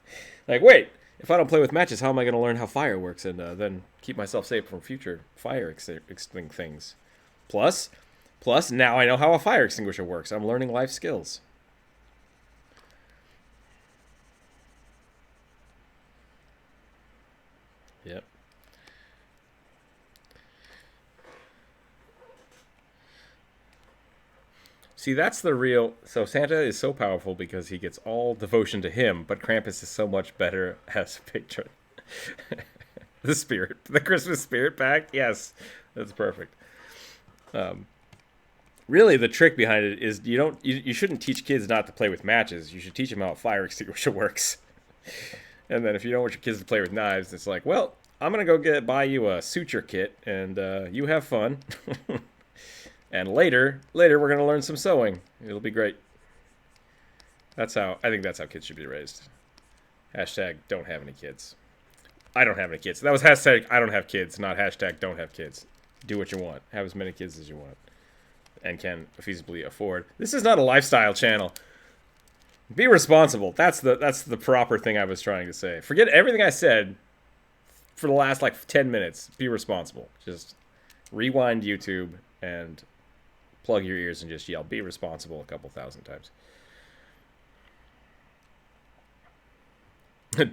wait, if I don't play with matches, how am I going to learn how fire works and then keep myself safe from future fire extinguishing things? Plus, now I know how a fire extinguisher works. I'm learning life skills. Yep. See, that's the real. So Santa is so powerful because he gets all devotion to him, but Krampus is so much better as a patron. The Christmas spirit pack. Yes, that's perfect. Really, the trick behind it is you shouldn't teach kids not to play with matches. You should teach them how a fire extinguisher works. And then if you don't want your kids to play with knives, it's like, well, I'm gonna go buy you a suture kit, and you have fun. And later we're gonna learn some sewing. It'll be great. I think that's how kids should be raised. Hashtag don't have any kids. I don't have any kids. That was hashtag I don't have kids, not hashtag don't have kids. Do what you want. Have as many kids as you want. And can feasibly afford. This is not a lifestyle channel. Be responsible. That's the proper thing I was trying to say. Forget everything I said for the last like 10 minutes. Be responsible. Just rewind YouTube and plug your ears and just yell, be responsible a couple thousand times.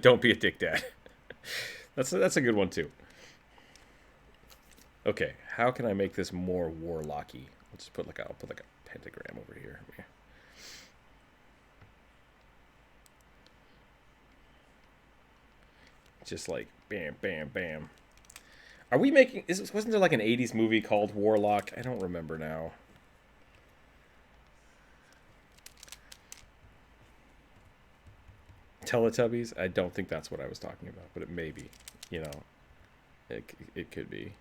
Don't be a dick dad. That's a good one too. Okay, how can I make this more warlocky? Let's put I'll put like a pentagram over here. Just like bam, bam, bam. Are we making? Wasn't there like an '80s movie called Warlock? I don't remember now. Teletubbies? I don't think that's what I was talking about, but it may be. You know, it could be.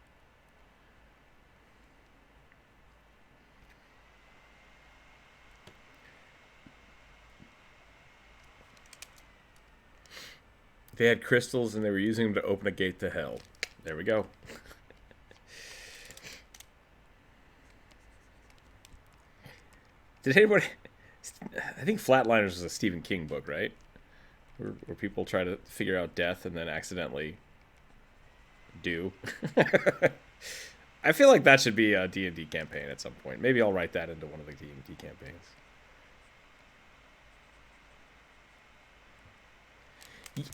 They had crystals and they were using them to open a gate to hell. There we go. Did anybody... I think Flatliners was a Stephen King book, right? Where people try to figure out death and then accidentally do. I feel like that should be a D&D campaign at some point. Maybe I'll write that into one of the D&D campaigns.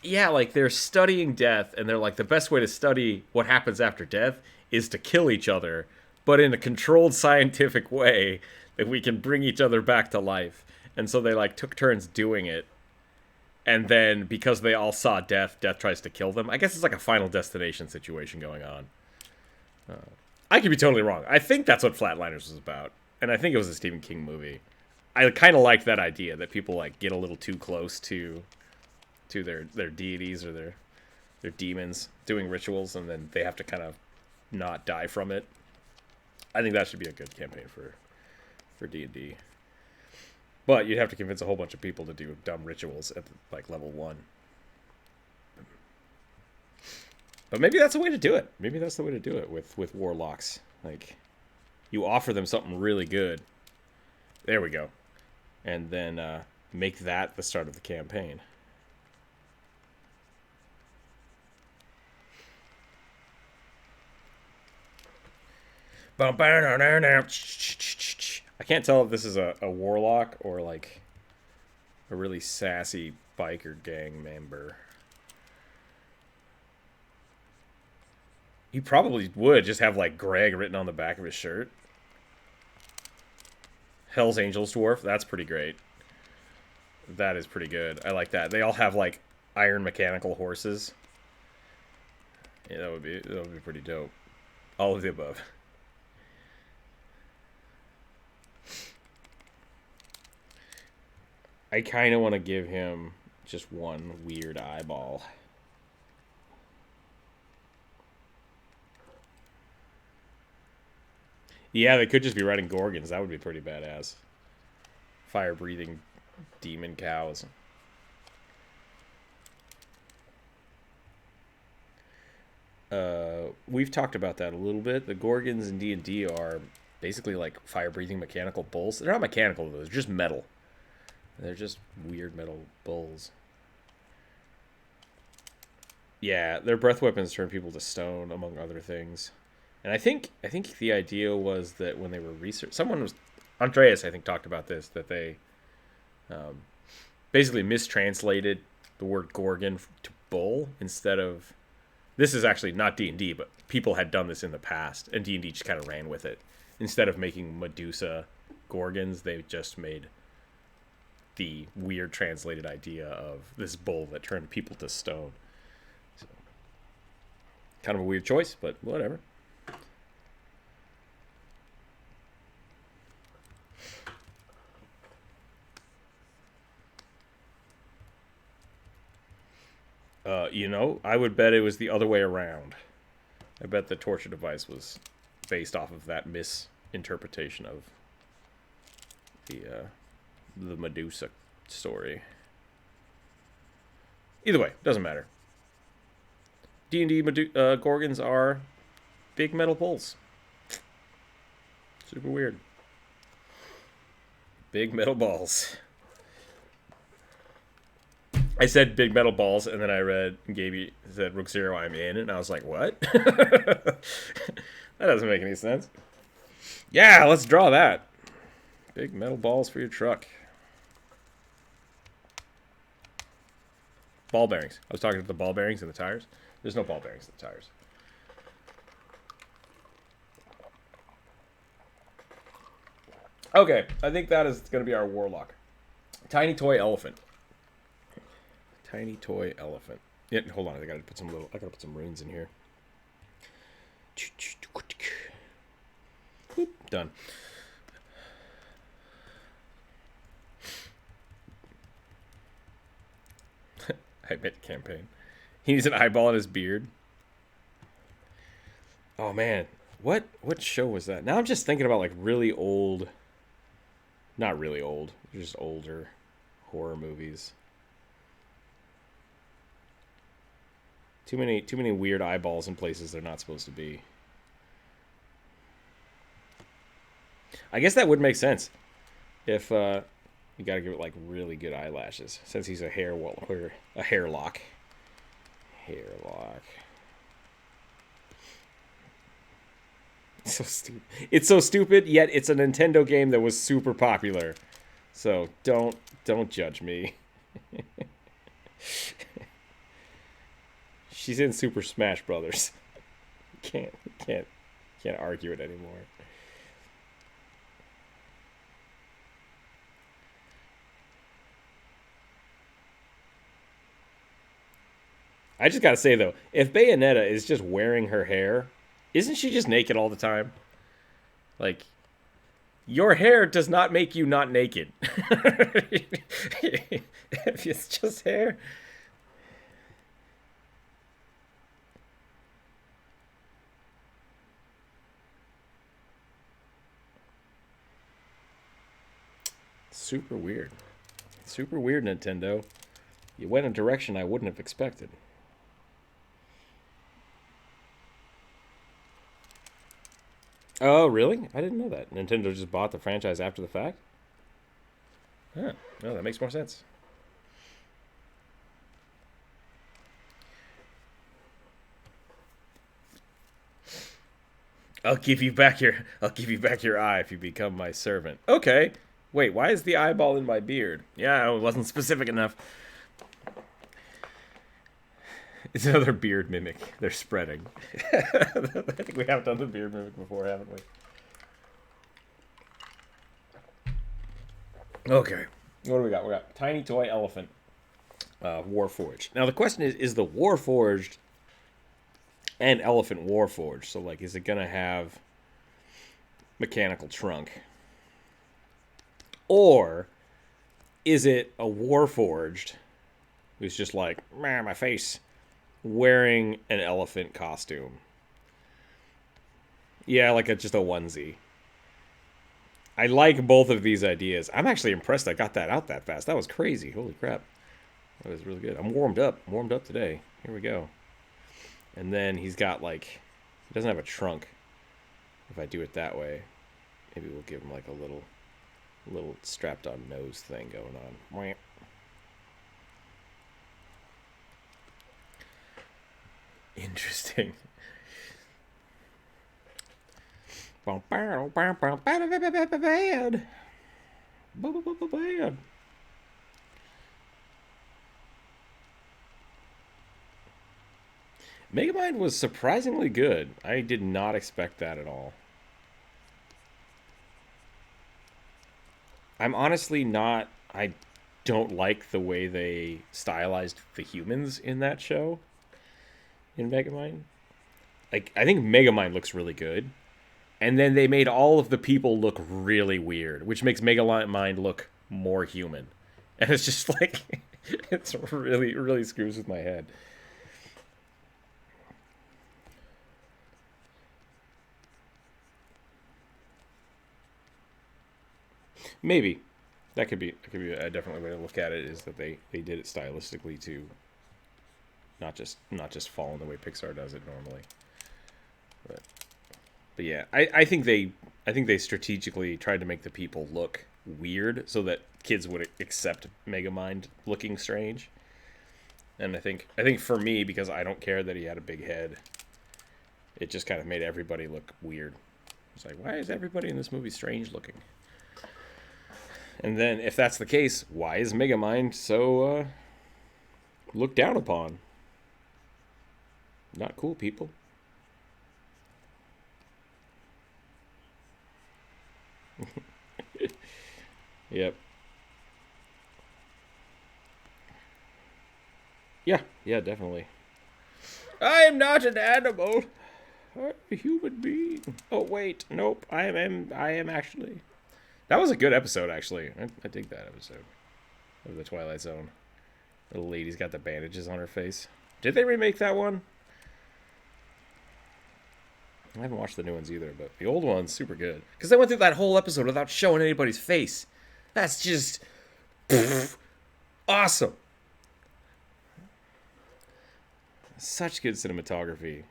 Yeah, like they're studying death, and they're like, the best way to study what happens after death is to kill each other, but in a controlled scientific way that we can bring each other back to life. And so they like took turns doing it, and then because they all saw death tries to kill them. I guess it's like a Final Destination situation going on. I could be totally wrong. I think that's what Flatliners was about, and I think it was a Stephen King movie. I kind of liked that idea that people like get a little too close to their deities or their demons doing rituals, and then they have to kind of not die from it. I think that should be a good campaign for D&D. But you'd have to convince a whole bunch of people to do dumb rituals at like level 1. But maybe that's the way to do it. Maybe that's the way to do it with warlocks. Like, you offer them something really good. There we go. And then make that the start of the campaign. I can't tell if this is a warlock or like a really sassy biker gang member. He probably would just have like Greg written on the back of his shirt. Hell's Angels dwarf, that's pretty great. That is pretty good. I like that. They all have like iron mechanical horses. Yeah, that would be pretty dope. All of the above. I kind of want to give him just one weird eyeball. Yeah, they could just be riding Gorgons. That would be pretty badass. Fire-breathing demon cows. We've talked about that a little bit. The Gorgons in D&D are basically like fire-breathing mechanical bulls. They're not mechanical, though. They're just metal. They're just weird metal bulls. Yeah, their breath weapons turn people to stone, among other things. And I think the idea was that when they were Andreas, I think, talked about this, that they basically mistranslated the word Gorgon to bull instead of... This is actually not D&D, but people had done this in the past, and D&D just kind of ran with it. Instead of making Medusa Gorgons, they just made the weird translated idea of this bull that turned people to stone. So, kind of a weird choice, but whatever. I would bet it was the other way around. I bet the torture device was based off of that misinterpretation of the Medusa story. Either way, doesn't matter. D&D Gorgons are big metal bulls. Super weird. Big metal balls. I said big metal balls, and then I said Rookzer0, I'm in, and I was like, what? That doesn't make any sense. Yeah, let's draw that. Big metal balls for your truck. Ball bearings. I was talking about the ball bearings and the tires. There's no ball bearings in the tires. Okay, I think that is going to be our warlock. Tiny toy elephant. Tiny toy elephant. Yeah, hold on. I gotta put some runes in here. Boop, done. I bet campaign. He needs an eyeball in his beard. Oh man, what show was that? Now I'm just thinking about like really old. Not really old, just older horror movies. Too many weird eyeballs in places they're not supposed to be. I guess that would make sense if you gotta give it like really good eyelashes, since he's a hairlock. Hairlock. So stupid. It's so stupid, yet it's a Nintendo game that was super popular. So don't judge me. She's in Super Smash Brothers. Can't argue it anymore. I just gotta say though, if Bayonetta is just wearing her hair, isn't she just naked all the time? Like, your hair does not make you not naked. If it's just hair. Super weird. Super weird, Nintendo. You went in a direction I wouldn't have expected. Oh, really? I didn't know that. Nintendo just bought the franchise after the fact? Huh. No, that makes more sense. I'll give you back your eye if you become my servant. Okay. Wait, why is the eyeball in my beard? Yeah, it wasn't specific enough. It's another beard mimic. They're spreading. I think we have done the beard mimic before, haven't we? Okay. What do we got? We got Tiny Toy Elephant. Warforged. Now the question is the Warforged an elephant Warforged? So like, is it gonna have mechanical trunk? Or is it a Warforged who's just like, man, my face, wearing an elephant costume? Yeah, like just a onesie. I like both of these ideas. I'm actually impressed I got that out that fast. That was crazy. Holy crap. That was really good. I'm warmed up. I'm warmed up today. Here we go. And then he's got like, he doesn't have a trunk. If I do it that way, maybe we'll give him like a little strapped on nose thing going on. Interesting. Bad. Megamind was surprisingly good. I did not expect that at all. I'm honestly not... I don't like the way they stylized the humans in that show. In Megamind. Like, I think Megamind looks really good. And then they made all of the people look really weird, which makes Megamind look more human. And it's just like... it's really, really screws with my head. Maybe that could be a definitely way to look at it, is that they did it stylistically to not just fall in the way Pixar does it normally. But yeah, I think they strategically tried to make the people look weird so that kids would accept Megamind looking strange. And I think for me, because I don't care that he had a big head, it just kind of made everybody look weird. It's like, why is everybody in this movie strange looking? And then, if that's the case, why is Megamind so looked down upon? Not cool, people. Yep. Yeah, definitely. I am not an animal. I'm a human being. Oh wait, nope. I am actually. That was a good episode, actually. I dig that episode of The Twilight Zone. The lady's got the bandages on her face. Did they remake that one? I haven't watched the new ones either, but the old one's super good. Because they went through that whole episode without showing anybody's face. That's just... awesome. Such good cinematography.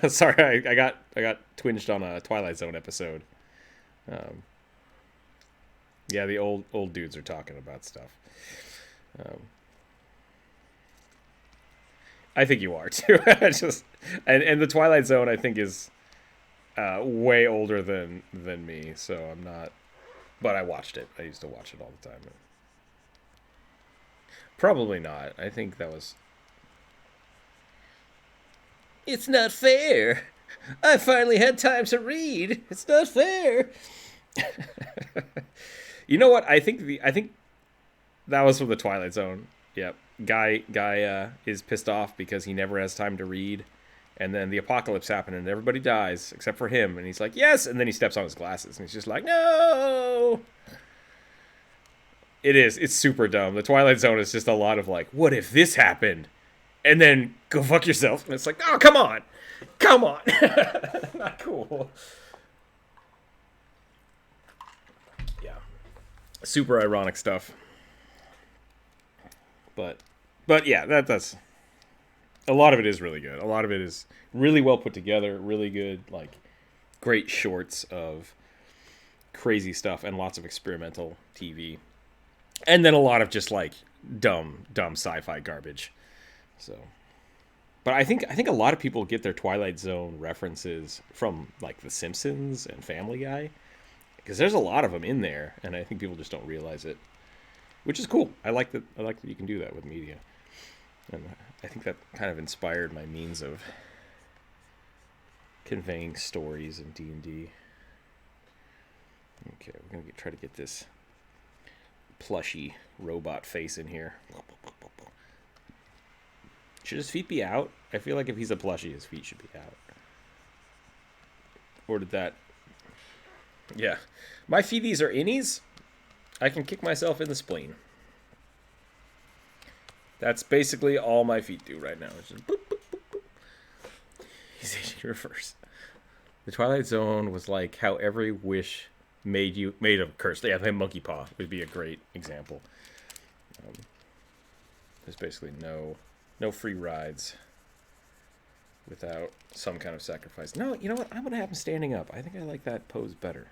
Sorry, I got twinged on a Twilight Zone episode. Yeah, the old dudes are talking about stuff. I think you are too. And the Twilight Zone, I think, is way older than me, so I'm not. But I watched it. I used to watch it all the time. Probably not. I think that was. It's not fair. I finally had time to read. It's not fair. You know what? I think that was from the Twilight Zone. Yep. Guy is pissed off because he never has time to read, and then the apocalypse happened and everybody dies except for him, and he's like, yes, and then he steps on his glasses and he's just like, no. It's super dumb. The Twilight Zone is just a lot of like, what if this happened? And then go fuck yourself. And it's like, oh, come on. Not cool. Yeah. Super ironic stuff. But yeah, that's a lot of it is really good. A lot of it is really well put together, really good, like great shorts of crazy stuff and lots of experimental TV. And then a lot of just like dumb sci-fi garbage. So, but I think a lot of people get their Twilight Zone references from like The Simpsons and Family Guy, because there's a lot of them in there, and I think people just don't realize it, which is cool. I like that you can do that with media, and I think that kind of inspired my means of conveying stories in D&D. Okay, we're gonna try to get this plushy robot face in here. Should his feet be out? I feel like if he's a plushie, his feet should be out. Or did that... Yeah. My feeties are innies. I can kick myself in the spleen. That's basically all my feet do right now. It's just boop, boop, boop, boop. He's aging reverse. The Twilight Zone was like how every wish made a curse. Yeah, the monkey paw would be a great example. There's basically no free rides without some kind of sacrifice. No, you know what? I'm gonna have him standing up. I think I like that pose better.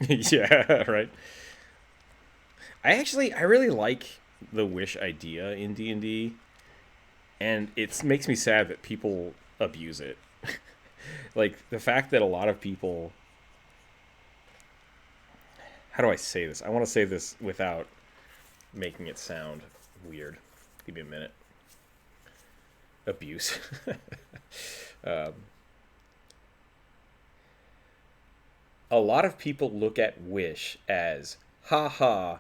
Yeah, right. I really like the wish idea in D&D, and it makes me sad that people abuse it. Like the fact that a lot of people, how do I say this? I want to say this without making it sound weird. Give me a minute. Abuse. um, a lot of people look at wish as, haha,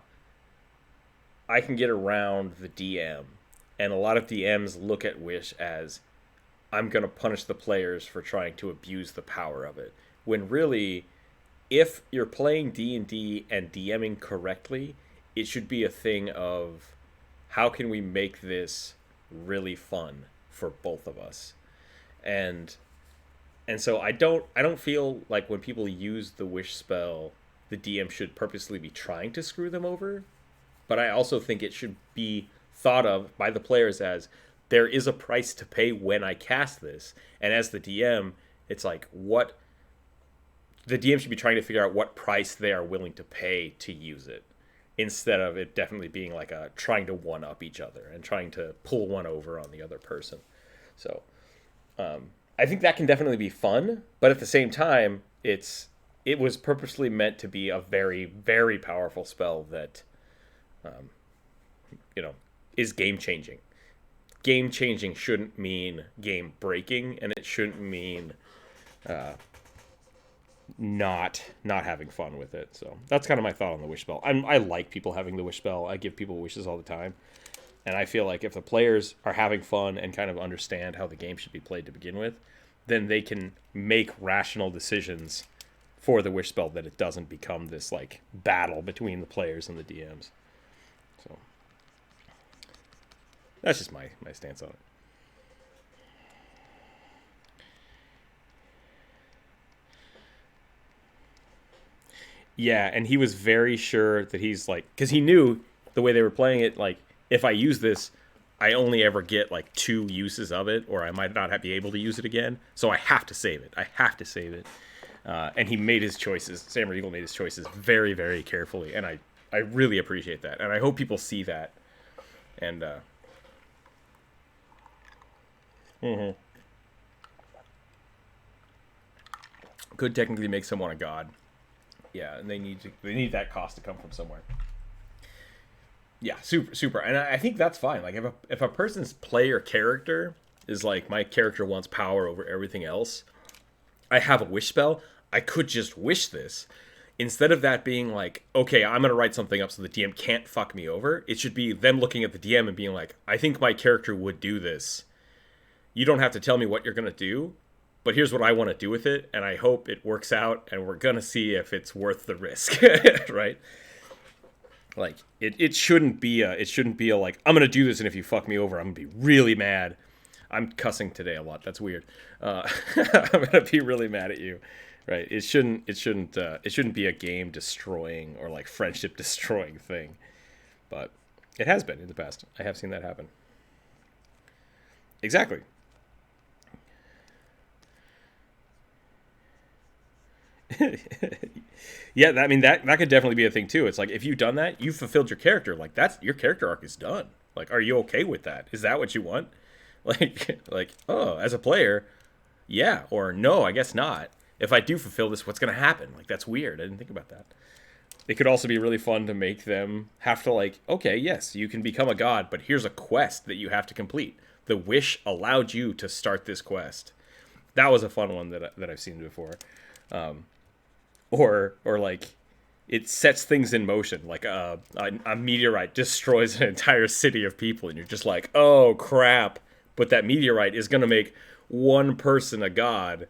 I can get around the DM. And a lot of DMs look at wish as, I'm going to punish the players for trying to abuse the power of it. When really, if you're playing D&D and DMing correctly, it should be a thing of, how can we make this really fun for both of us? And so I don't feel like when people use the wish spell, the DM should purposely be trying to screw them over. But I also think it should be thought of by the players as, there is a price to pay when I cast this. And as the DM, it's like, what the DM should be trying to figure out what price they are willing to pay to use it, instead of it definitely being like a trying to one up each other and trying to pull one over on the other person. So I think that can definitely be fun, but at the same time, it was purposely meant to be a very, very powerful spell that is game changing. Game changing shouldn't mean game breaking, and it shouldn't mean not having fun with it. So that's kind of my thought on the wish spell. I like people having the wish spell. I give people wishes all the time, and I feel like if the players are having fun and kind of understand how the game should be played to begin with, then they can make rational decisions for the wish spell, that it doesn't become this like battle between the players and the DMs. So that's just my stance on it. Yeah, and he was very sure that he's like, because he knew the way they were playing it, like, if I use this, I only ever get like 2 uses of it, or I might not be able to use it again. So I have to save it. And he made his choices. Sam Riegel made his choices very, very carefully, and I really appreciate that, and I hope people see that. And could technically make someone a god. Yeah, and they need that cost to come from somewhere. Yeah, super, and I think that's fine. Like if a person's player character is like, my character wants power over everything else, I have a wish spell, I could just wish this. Instead of that being like, okay, I'm going to write something up so the DM can't fuck me over, it should be them looking at the DM and being like, I think my character would do this. You don't have to tell me what you're going to do, but here's what I want to do with it, and I hope it works out, and we're going to see if it's worth the risk, right? Like, it shouldn't be a like, I'm going to do this, and if you fuck me over, I'm going to be really mad. I'm cussing today a lot. That's weird. I'm going to be really mad at you. Right? It shouldn't be a game destroying or like friendship destroying thing. But it has been in the past. I have seen that happen. Exactly. Yeah, I mean that could definitely be a thing too. It's like, if you've done that, you've fulfilled your character. Like, that's your character arc is done. Like, are you okay with that? Is that what you want? Like, oh, as a player, yeah, or no, I guess not. If I do fulfill this, what's going to happen? Like, that's weird. I didn't think about that. It could also be really fun to make them have to, like, okay, yes, you can become a god, but here's a quest that you have to complete. The wish allowed you to start this quest. That was a fun one that I've seen before. Or like, it sets things in motion. Like a meteorite destroys an entire city of people, and you're just like, oh crap! But that meteorite is gonna make one person a god.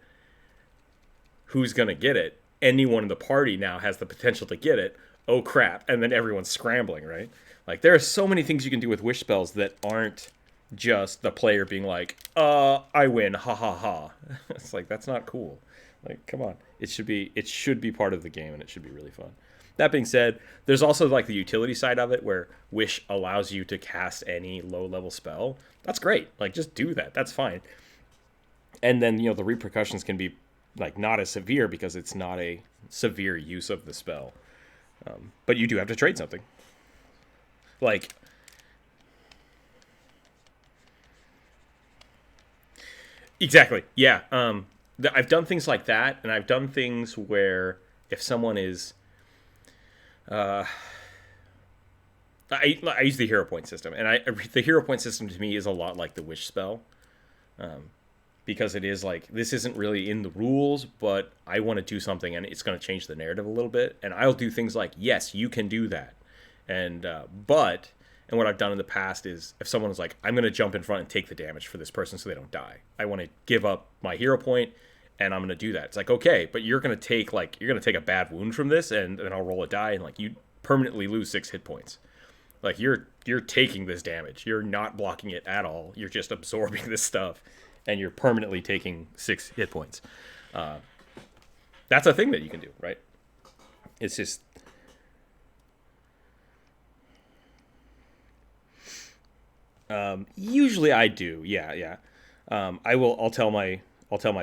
Who's gonna get it? Anyone in the party now has the potential to get it. Oh crap! And then everyone's scrambling, right? Like there are so many things you can do with wish spells that aren't just the player being like, I win, ha ha ha. It's like that's not cool. Like, come on. It should be part of the game, and it should be really fun. That being said, there's also like the utility side of it where Wish allows you to cast any low-level spell. That's great. Like, just do that. That's fine. And then, the repercussions can be like not as severe because it's not a severe use of the spell. But you do have to trade something. Like, exactly. Yeah. I've done things like that, and I've done things where if someone is, I use the hero point system, and the hero point system to me is a lot like the wish spell, because it is like this isn't really in the rules, but I want to do something, and it's going to change the narrative a little bit, and I'll do things like, yes, you can do that, and what I've done in the past is if someone is like, I'm going to jump in front and take the damage for this person so they don't die. I want to give up my hero point, and I'm going to do that. It's like, okay, but you're going to take a bad wound from this, and then I'll roll a die, and like you permanently lose 6 hit points. Like you're taking this damage. You're not blocking it at all. You're just absorbing this stuff, and you're permanently taking 6 hit points. That's a thing that you can do, right? It's just... usually I do, yeah. I'll tell my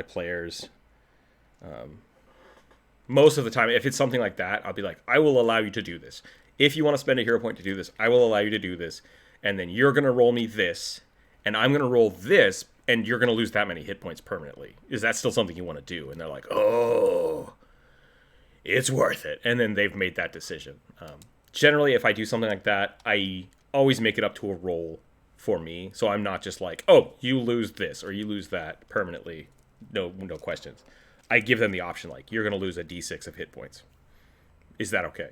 players. Most of the time, if it's something like that, I'll be like, I will allow you to do this. If you want to spend a hero point to do this, I will allow you to do this, and then you're gonna roll me this, and I'm gonna roll this, and you're gonna lose that many hit points permanently. Is that still something you want to do? And they're like, oh, it's worth it. And then they've made that decision. Generally, if I do something like that, I always make it up to a roll for me, so I'm not just like, oh, you lose this or you lose that permanently, no questions. I give them the option, like, you're gonna lose a d6 of hit points. Is that okay?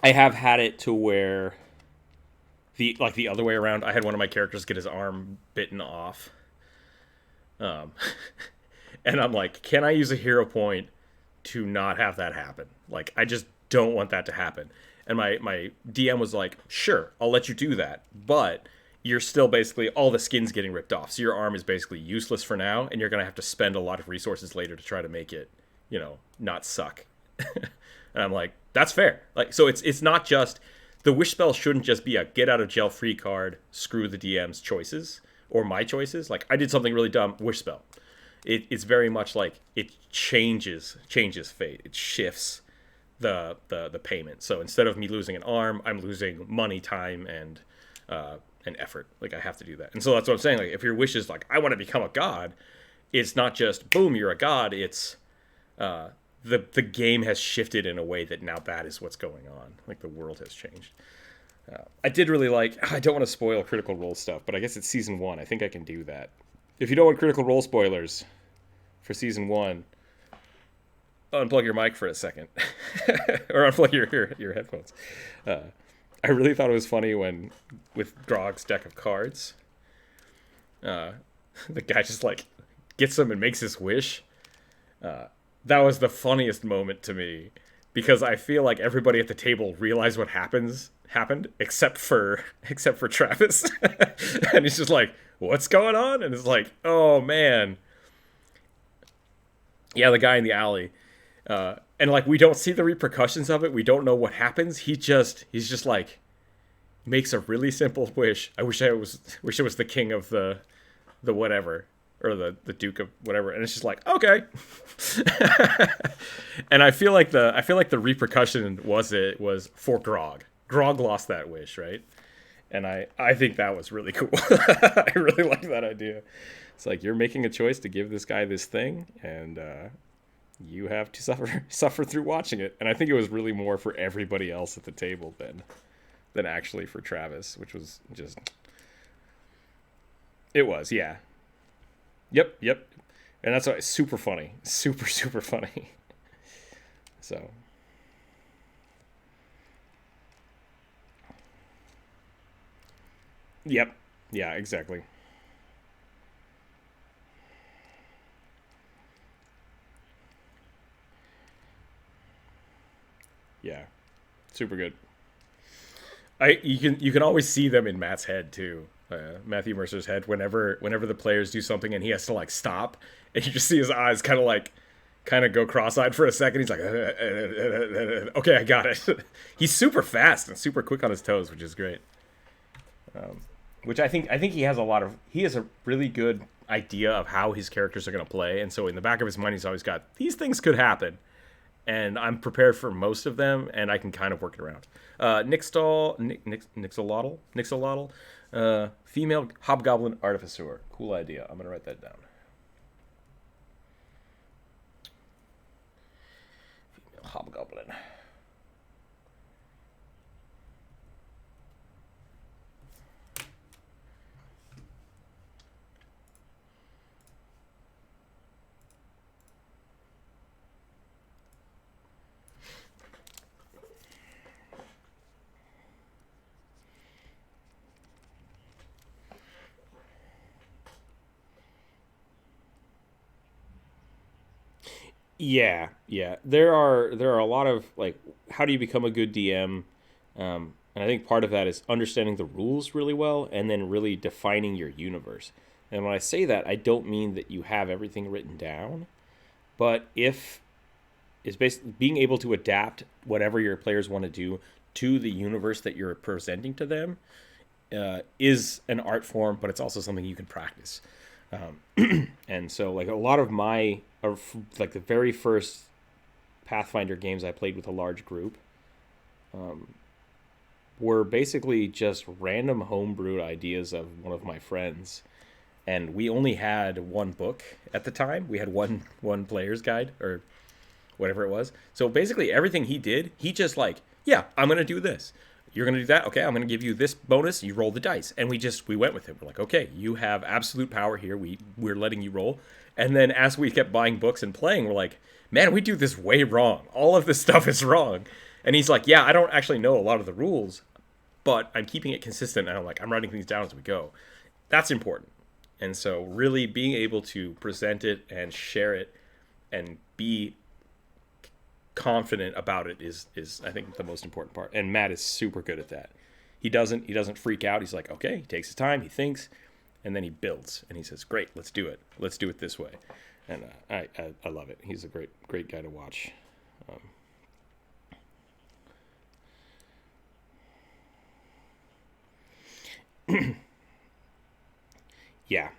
I have had it to where the other way around. I had one of my characters get his arm bitten off, and I'm like, can I use a hero point to not have that happen? Like, I just don't want that to happen. And my DM was like, sure, I'll let you do that, but you're still basically, all the skin's getting ripped off, so your arm is basically useless for now, and you're going to have to spend a lot of resources later to try to make it, not suck. And I'm like, that's fair. Like, so it's not just, the wish spell shouldn't just be a get out of jail free card, screw the DM's choices, or my choices. Like, I did something really dumb, wish spell. It's very much like, it changes fate. It shifts the payment. So instead of me losing an arm, I'm losing money, time, and effort. Like, I have to do that. And so that's what I'm saying. Like, if your wish is like, I want to become a god, it's not just boom, you're a god. It's the game has shifted in a way that now that is what's going on. Like, the world has changed. I did really like, I don't want to spoil Critical Role stuff, but I guess it's season 1. I think I can do that. If you don't want Critical Role spoilers for season 1, unplug your mic for a second. Or unplug your headphones. I really thought it was funny when, with Grog's deck of cards, the guy just, like, gets them and makes his wish. That was the funniest moment to me, because I feel like everybody at the table realized what happened, except for Travis. And he's just like, what's going on? And it's like, oh, man. Yeah, the guy in the alley. And, like, we don't see the repercussions of it. We don't know what happens. He's just like, makes a really simple wish. I wish it was the king of the whatever, or the duke of whatever. And it's just like, okay. And I feel like the repercussion was for Grog. Grog lost that wish, right? And I think that was really cool. I really like that idea. It's like, you're making a choice to give this guy this thing, and you have to suffer through watching it. And I think it was really more for everybody else at the table than actually for Travis, which was just... It was, yeah. Yep. And that's why it's super funny. Super, super funny. So, Yep. Yeah, exactly. Yeah. Super good. You can always see them in Matt's head too. Matthew Mercer's head whenever the players do something and he has to like stop, and you just see his eyes kind of go cross-eyed for a second. He's like, okay, I got it. He's super fast and super quick on his toes, which is great. Which I think he has a really good idea of how his characters are going to play, and so in the back of his mind, he's always got these things could happen, and I'm prepared for most of them, and I can kind of work it around. Nixolotl, female hobgoblin artificer. Cool idea. I'm gonna write that down. Female hobgoblin. Yeah, yeah. There are a lot of like, how do you become a good DM? And I think part of that is understanding the rules really well, and then really defining your universe. And when I say that, I don't mean that you have everything written down, but if is basically being able to adapt whatever your players want to do to the universe that you're presenting to them is an art form, but it's also something you can practice. And so, like a lot of like the very first Pathfinder games I played with a large group were basically just random homebrewed ideas of one of my friends, and we only had one book at the time. We had one player's guide or whatever it was. So basically, everything he did, he just like, yeah, I'm gonna do this. You're gonna do that. Okay, I'm gonna give you this bonus. You roll the dice, and we went with it. We're like, okay, you have absolute power here. We're letting you roll. And then as we kept buying books and playing, we're like, man, we do this way wrong. All of this stuff is wrong. And he's like, yeah, I don't actually know a lot of the rules, but I'm keeping it consistent. And I'm writing things down as we go. That's important. And so really being able to present it and share it and be confident about it is I think the most important part. And Matt is super good at that. He doesn't freak out. He's like, okay, he takes his time, he thinks, and then he builds and he says, great, let's do it. Let's do it this way. And I love it. He's a great guy to watch. Yeah,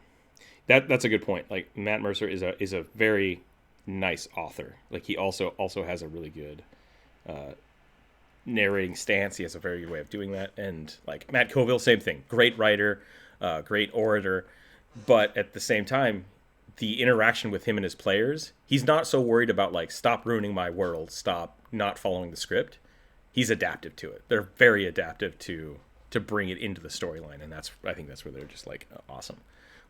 that's a good point. Like Matt Mercer is a very nice author. Like he also has a really good narrating stance. He has a very good way of doing that. And like Matt Colville, same thing. Great writer, great orator, but at the same time, the interaction with him and his players, he's not so worried about like stop ruining my world, stop not following the script. He's adaptive to it. They're very adaptive to bring it into the storyline, and I think that's where they're just like awesome.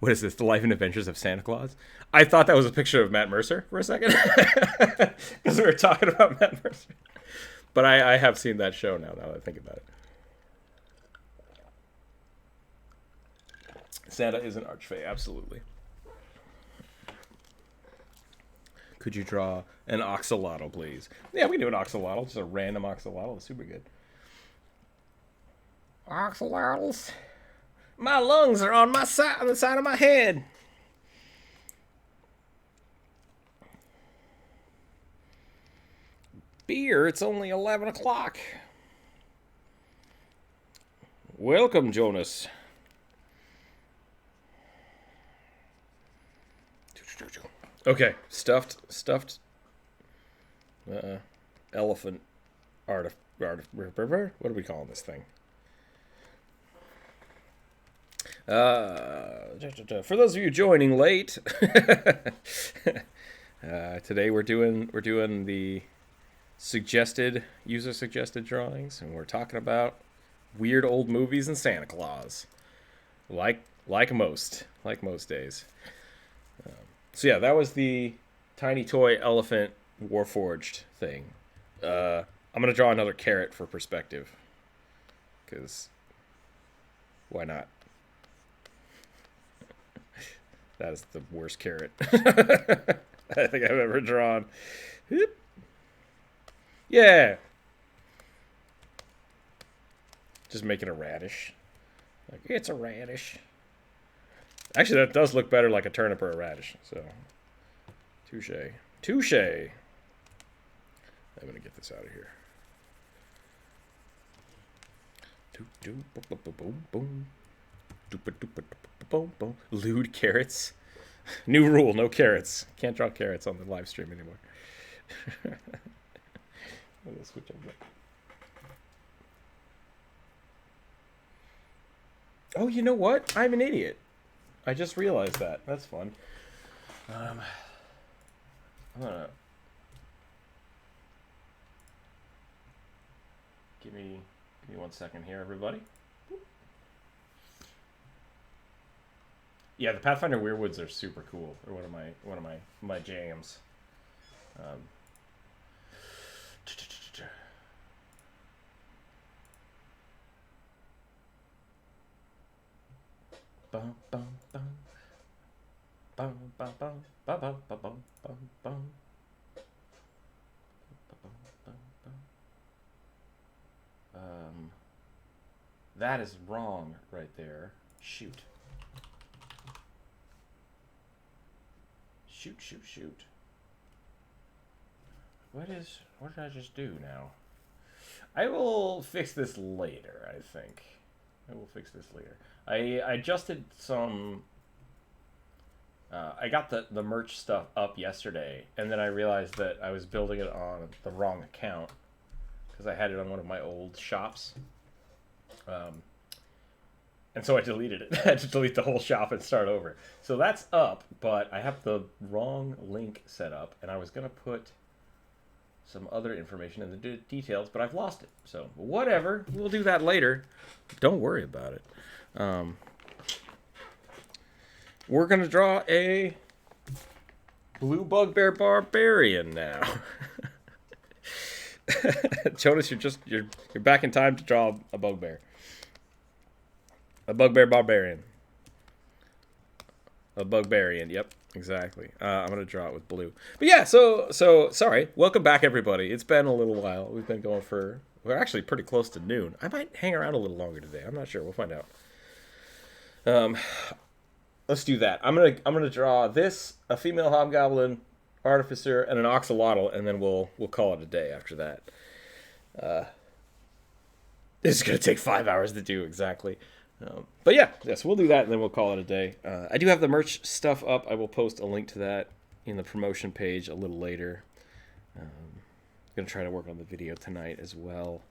What is this? The Life and Adventures of Santa Claus? I thought that was a picture of Matt Mercer for a second because we were talking about Matt Mercer. But I have seen that show now that I think about it. Santa is an archfey, absolutely. Could you draw an oxalotl, please? Yeah, we can do an oxalotl, just a random oxalotl. It's super good. Oxalotls. My lungs are on the side of my head. Beer, it's only 11 o'clock. Welcome, Jonas. Okay, stuffed elephant what are we calling this thing? For those of you joining late, today we're doing the user suggested drawings, and we're talking about weird old movies and Santa Claus, like most days. So yeah, that was the tiny toy elephant warforged thing. I'm gonna draw another carrot for perspective, because why not? That is the worst carrot I think I've ever drawn. Yeah. Just making a radish. Like, it's a radish. Actually, that does look better like a turnip or a radish. So, touche. Touche. I'm going to get this out of here. Lewd carrots. New rule, no carrots. Can't draw carrots on the live stream anymore. Let's switch over. Oh, you know what? I'm an idiot. I just realized that. That's fun. I'm gonna give me 1 second here, everybody. Yeah, the Pathfinder Weirwoods are super cool. They're one of my jams. Bum bum bum bum bum bum bum bum bum bum bum. That is wrong right there. Shoot. Shoot. What did I just do now? I will fix this later, I think. I will fix this later. I adjusted some... I got the merch stuff up yesterday, and then I realized that I was building it on the wrong account, because I had it on one of my old shops. And so I deleted it. I had to delete the whole shop and start over. So that's up, but I have the wrong link set up, and I was going to put some other information in the details, but I've lost it. So whatever. We'll do that later. Don't worry about it. We're going to draw a blue bugbear barbarian now. Jonas, you're back in time to draw a bugbear. A bugbear barbarian. A bugbarian, yep, exactly. I'm going to draw it with blue. But yeah, so sorry. Welcome back, everybody. It's been a little while. We've been going we're actually pretty close to noon. I might hang around a little longer today. I'm not sure. We'll find out. Let's do that. I'm gonna draw this, a female hobgoblin, artificer, and an oxalotl, and then we'll call it a day after that. This is gonna take 5 hours to do exactly. But yes, we'll do that, and then we'll call it a day. I do have the merch stuff up. I will post a link to that in the promotion page a little later. I'm going to try to work on the video tonight as well.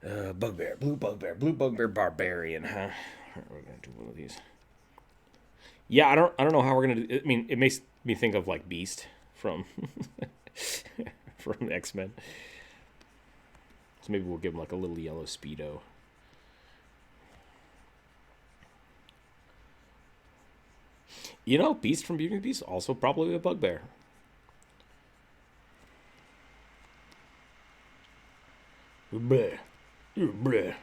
Blue bugbear barbarian, huh? We're going to do one of these. Yeah, I don't know how we're going to do it. I mean, it makes me think of, like, Beast from from X-Men. So maybe we'll give him, like, a little yellow Speedo. You know, Beast from Beauty and the Beast, also probably a bugbear. Bleh. Bleh.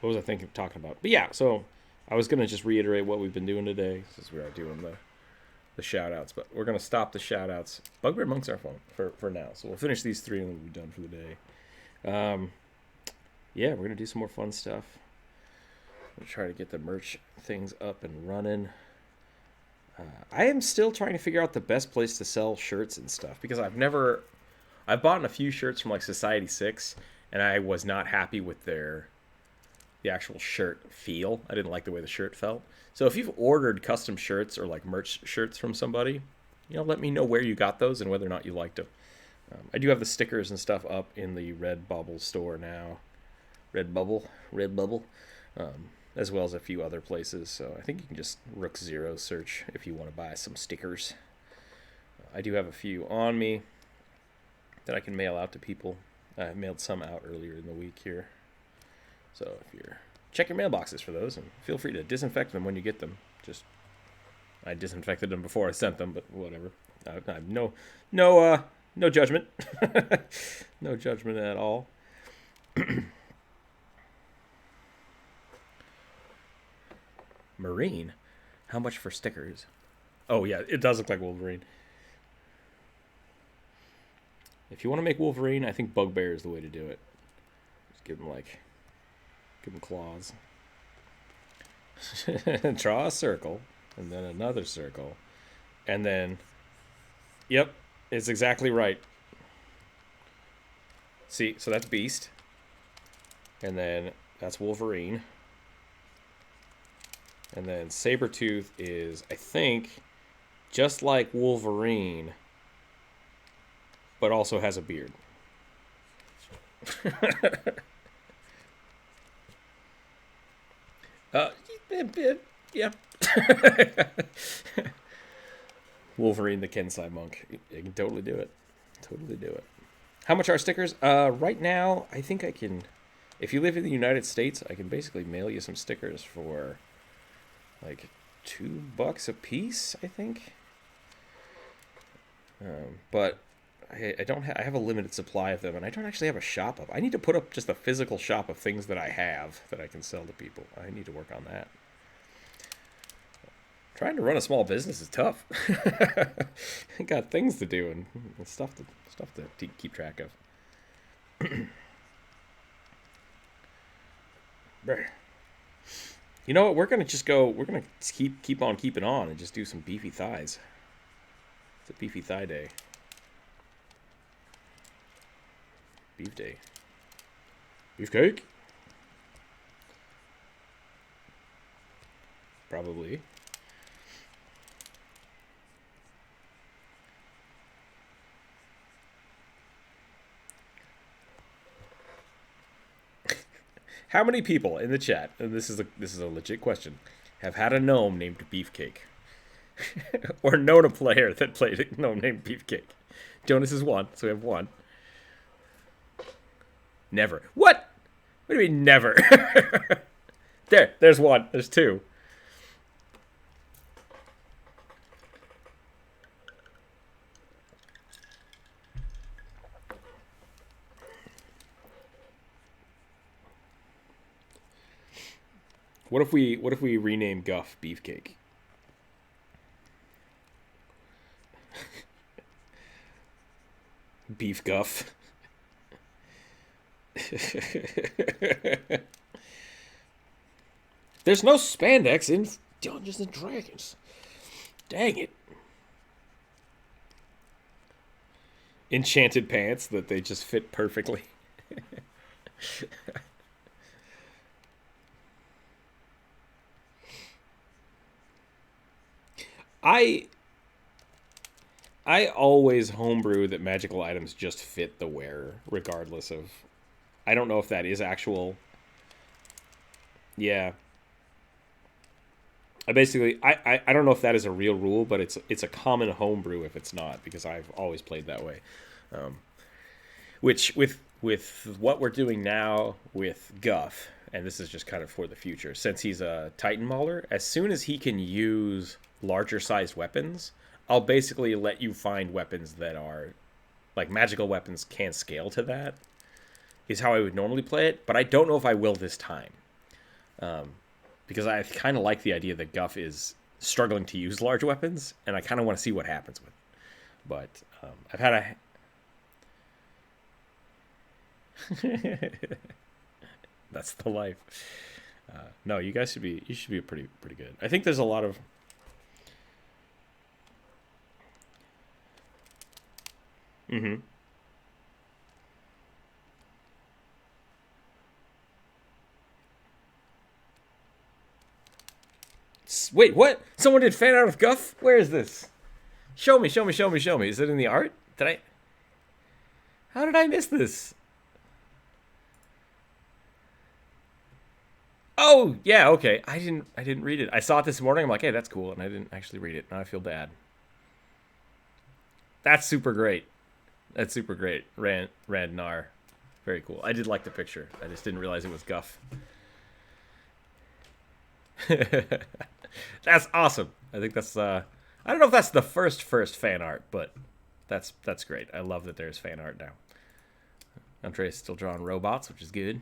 What was I talking about? But yeah, so I was going to just reiterate what we've been doing today, since we are doing the shout-outs. But we're going to stop the shout-outs. Bugbear Monks are fun for now. So we'll finish these 3 and then we'll be done for the day. Yeah, we're going to do some more fun stuff. We'll try to get the merch things up and running. I am still trying to figure out the best place to sell shirts and stuff, because I've bought a few shirts from like Society 6, and I was not happy with the actual shirt feel. I didn't like the way the shirt felt. So if you've ordered custom shirts or like merch shirts from somebody, let me know where you got those and whether or not you liked them. I do have the stickers and stuff up in the Redbubble store now. Redbubble, as well as a few other places. So I think you can just Rookzer0 search if you want to buy some stickers. I do have a few on me that I can mail out to people. I mailed some out earlier in the week here. So check your mailboxes for those, and feel free to disinfect them when you get them. I disinfected them before I sent them, but whatever. I have no judgment. No judgment at all. Marine? How much for stickers? Oh, yeah, it does look like Wolverine. If you want to make Wolverine, I think Bugbear is the way to do it. Just give him claws. Draw a circle, and then another circle, and then, yep, it's exactly right. See, so that's Beast, and then that's Wolverine, and then Sabretooth is, I think, just like Wolverine, but also has a beard. Yep. Wolverine the Kensai monk. You can totally do it. Totally do it. How much are stickers? Right now, I think I can... If you live in the United States, I can basically mail you some stickers for like $2 a piece, I think. But I don't have... I have a limited supply of them, and I don't actually have a shop of... I need to put up just a physical shop of things that I have that I can sell to people. I need to work on that. Trying to run a small business is tough. I got things to do and stuff to keep track of. You know what? We're gonna just go. We're gonna keep on keeping on and just do some beefy thighs. It's a beefy thigh day. Beef day. Beefcake. Probably. How many people in the chat, and this is a legit question, have had a gnome named Beefcake? Or known a player that played a gnome named Beefcake? Jonas is one, so we have one. Never. What? What do you mean never? There's one. There's two. What if we rename Guff Beefcake? Beef Guff. There's no spandex in Dungeons and Dragons. Dang it. Enchanted pants that they just fit perfectly. I always homebrew that magical items just fit the wearer, regardless of... I don't know if that is actual... Yeah. I don't know if that is a real rule, but it's a common homebrew if it's not, because I've always played that way. Which, with what we're doing now with Guff, and this is just kind of for the future, since he's a Titan Mauler, as soon as he can use larger sized weapons, I'll basically let you find weapons that are, like, magical weapons can scale to that, is how I would normally play it, but I don't know if I will this time. Because I kind of like the idea that Guff is struggling to use large weapons, and I kind of want to see what happens with it. But I've had a... That's the life. No, you guys should be pretty good. I think there's a lot of... Mm-hmm. Wait, what? Someone did fan art of Guff? Where is this? Show me. Is it in the art? How did I miss this? Oh, yeah, okay. I didn't read it. I saw it this morning. I'm like, hey, that's cool, and I didn't actually read it. Now I feel bad. That's super great. That's super great. Randnar. Very cool. I did like the picture. I just didn't realize it was Guff. That's awesome. I think that's I don't know if that's the first fan art, but that's great. I love that there's fan art now. Andre's still drawing robots, which is good.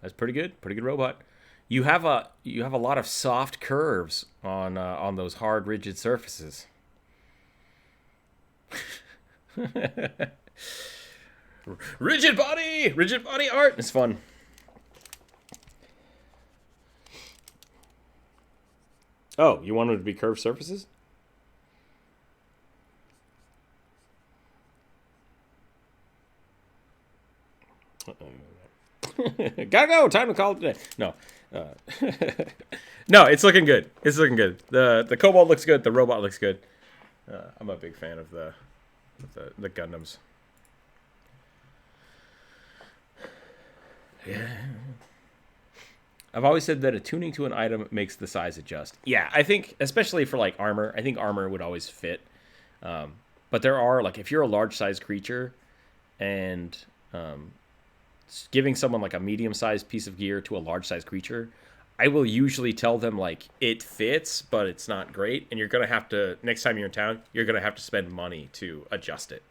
That's pretty good. Pretty good robot. you have a lot of soft curves on those hard, rigid surfaces. Rigid body art. It's fun. Oh, you want them to be curved surfaces? Gotta go. Time to call it today. No, uh, no, it's looking good. It's looking good. The Cobalt looks good. The robot looks good. I'm a big fan of the Gundams. Yeah. I've always said that attuning to an item makes the size adjust. Yeah, I think especially for like armor, I think armor would always fit. But there are like if you're a large size creature and giving someone like a medium sized piece of gear to a large sized creature, I will usually tell them like it fits, but it's not great, and you're gonna have to next time you're in town, you're gonna have to spend money to adjust it.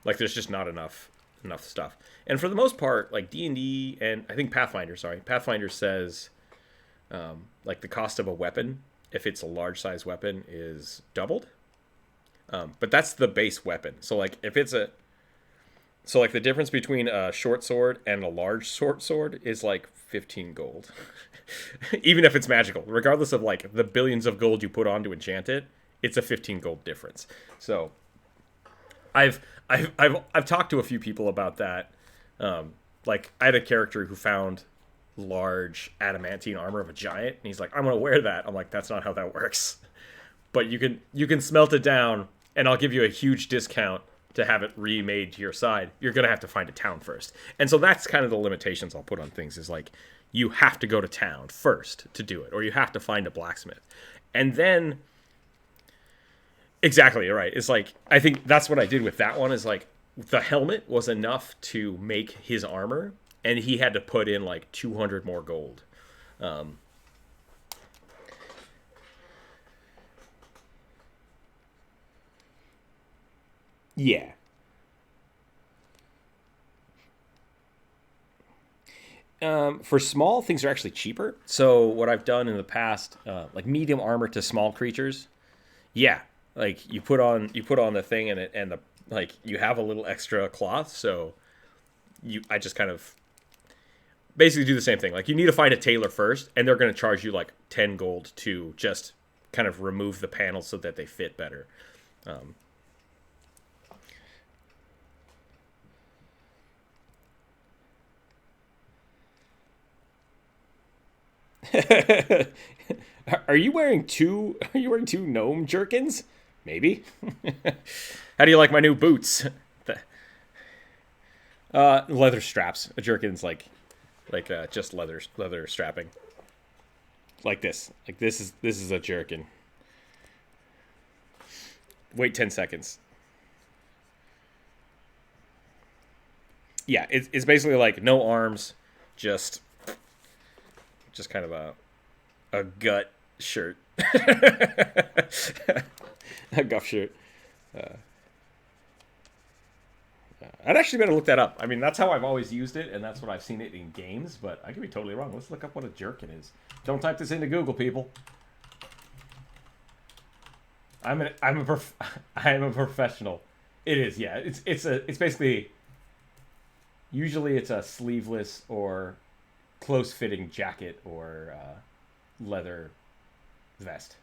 Like there's just not enough stuff. And for the most part, like D&D and I think Pathfinder says like the cost of a weapon, if it's a large size weapon, is doubled. But that's the base weapon. So like if it's so like the difference between a short sword and a large short sword is like 15 gold. Even if it's magical, regardless of like the billions of gold you put on to enchant it, it's a 15 gold difference. So I've talked to a few people about that. Like I had a character who found large adamantine armor of a giant, and he's like, "I'm gonna wear that." I'm like, "That's not how that works." But you can smelt it down, and I'll give you a huge discount to have it remade to your side. You're gonna have to find a town first, and so that's kind of the limitations I'll put on things. Is like you have to go to town first to do it, or you have to find a blacksmith, and then. Exactly, you're right. It's like I think that's what I did with that one. Is like the helmet was enough to make his armor, and he had to put in like 200 more gold. Yeah. For small things are actually cheaper. So what I've done in the past, like medium armor to small creatures, yeah, like you put on the thing and it and the like you have a little extra cloth. So I just kind of basically do the same thing. Like you need to find a tailor first, and they're going to charge you like 10 gold to just kind of remove the panels so that they fit better. Um, Are you wearing two? Are you wearing two gnome jerkins? Maybe. How do you like my new boots? Leather straps. A jerkin's like just leather strapping. Like this. Like this is a jerkin. Wait 10 seconds. Yeah, it's basically like no arms, just kind of a gut shirt. A guff shirt. I'd actually better look that up. I mean, that's how I've always used it, and that's what I've seen it in games, but I could be totally wrong. Let's look up what a jerkin is. Don't type this into Google, people. I'm a professional. It is, yeah. It's basically usually it's a sleeveless or close-fitting jacket or leather vest.